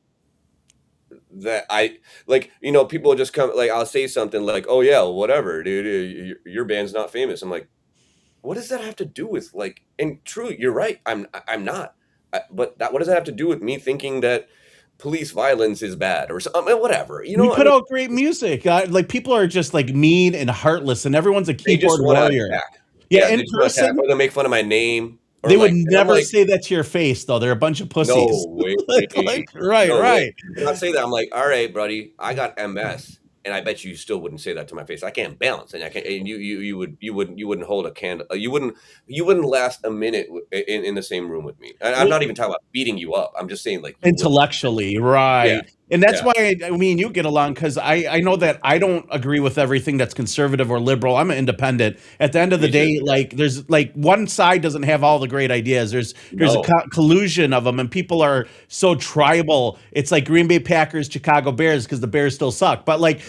people will just come I'll say something like, oh yeah, whatever, dude, your band's not famous. I'm like, what does that have to do with and true, you're right, I'm not, but what does that have to do with me thinking that police violence is bad or something, whatever, we put out great music. People are just mean and heartless, and everyone's a keyboard warrior. Yeah, in person or they make fun of my name. They would never say that to your face, though. They're a bunch of pussies. No way. Right. When I say that, I'm like, all right, buddy, I got MS, and I bet you still wouldn't say that to my face. I can't balance, and you wouldn't hold a candle. You wouldn't last a minute in the same room with me. And I'm not even talking about beating you up. I'm just saying intellectually, right. Yeah. And that's why me and you get along, because I know that I don't agree with everything that's conservative or liberal. I'm an independent. At the end of the day, there's one side doesn't have all the great ideas. There's a collusion of them, and people are so tribal. It's like Green Bay Packers, Chicago Bears, because the Bears still suck. But at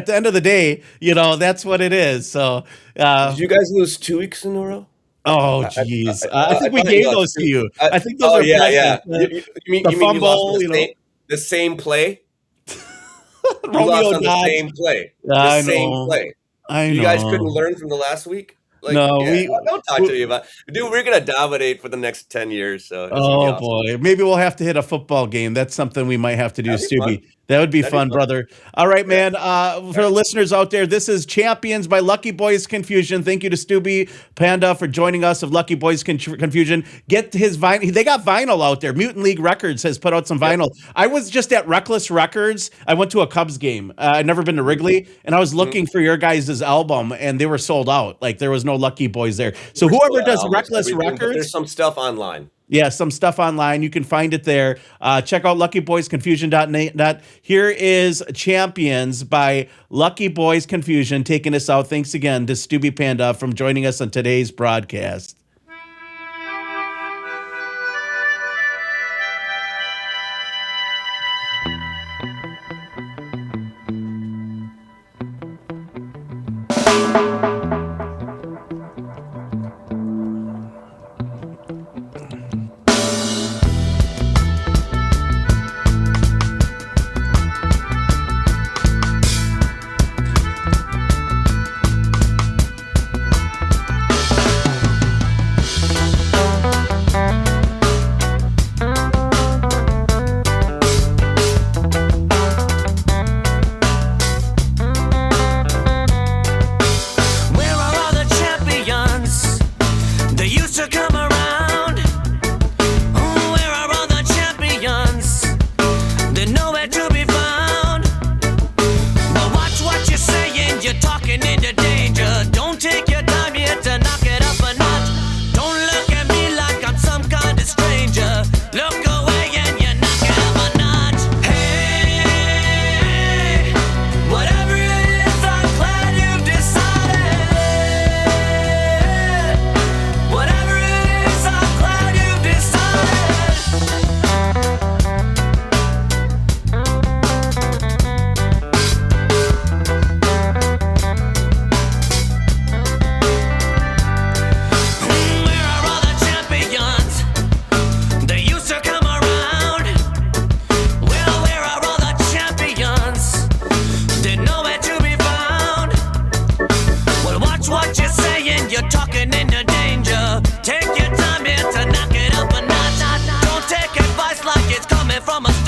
the end of the day, that's what it is. So did you guys lose 2 weeks in a row? Oh, jeez. I think we gave those to you. I think those are yeah. You mean the fumble, the same play? Romeo lost on Dodge. the same play. I know. You guys couldn't learn from the last week? Don't talk to me about it. Dude, we're going to dominate for the next 10 years. So awesome. Boy. Maybe we'll have to hit a football game. That's something we might have to do, Stubby. That would be fun, brother. All right, man. For the listeners out there, this is Champions by Lucky Boys Confusion. Thank you to Stubhy Pandav for joining us of Lucky Boys Confusion. Get his vinyl. They got vinyl out there. Mutant League Records has put out some vinyl. I was just at Reckless Records. I went to a Cubs game. I'd never been to Wrigley, and I was looking for your guys' album, and they were sold out. There was no Lucky Boys there. So whoever does Reckless Records, there's some stuff online. Yeah, some stuff online. You can find it there. Check out luckyboysconfusion.net. Here is Champions by Lucky Boys Confusion taking us out. Thanks again to Stubhy Pandav for joining us on today's broadcast.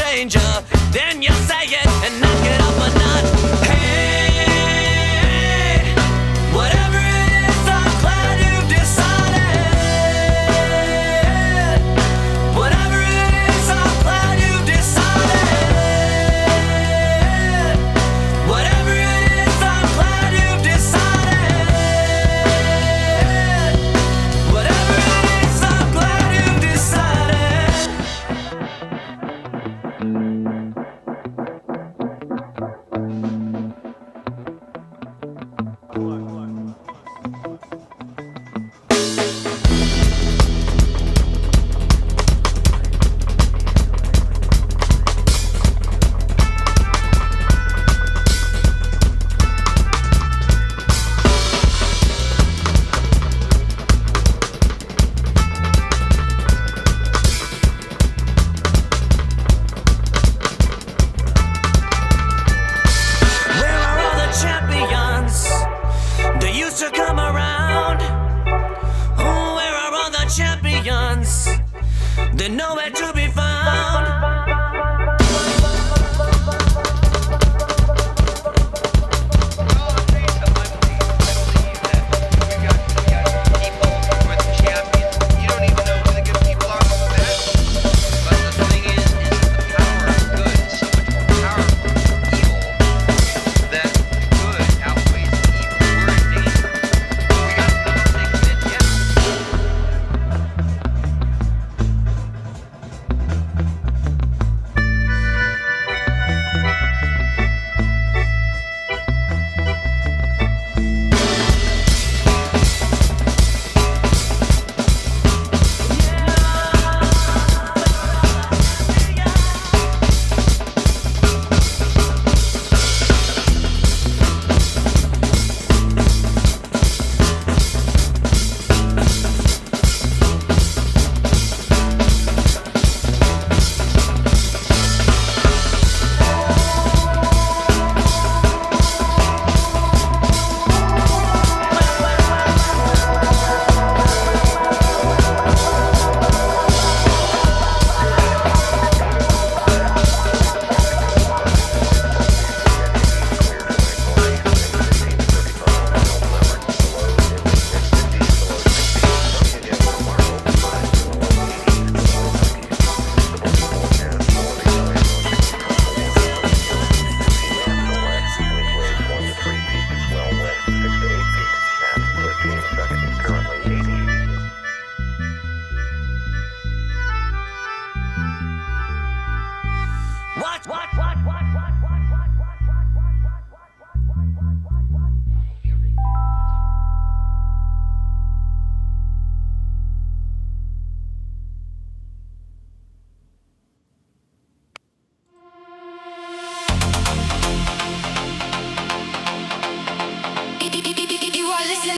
stranger. Then you say it and knock it up a notch. Hey, whatever it is, I'm glad you've decided. Whatever it is, I'm glad you've decided. Whatever it is, I'm glad you've decided. Whatever it is, I'm glad you've decided. Where are all the champions? They used to come around. Oh, where are all the champions? They know where to be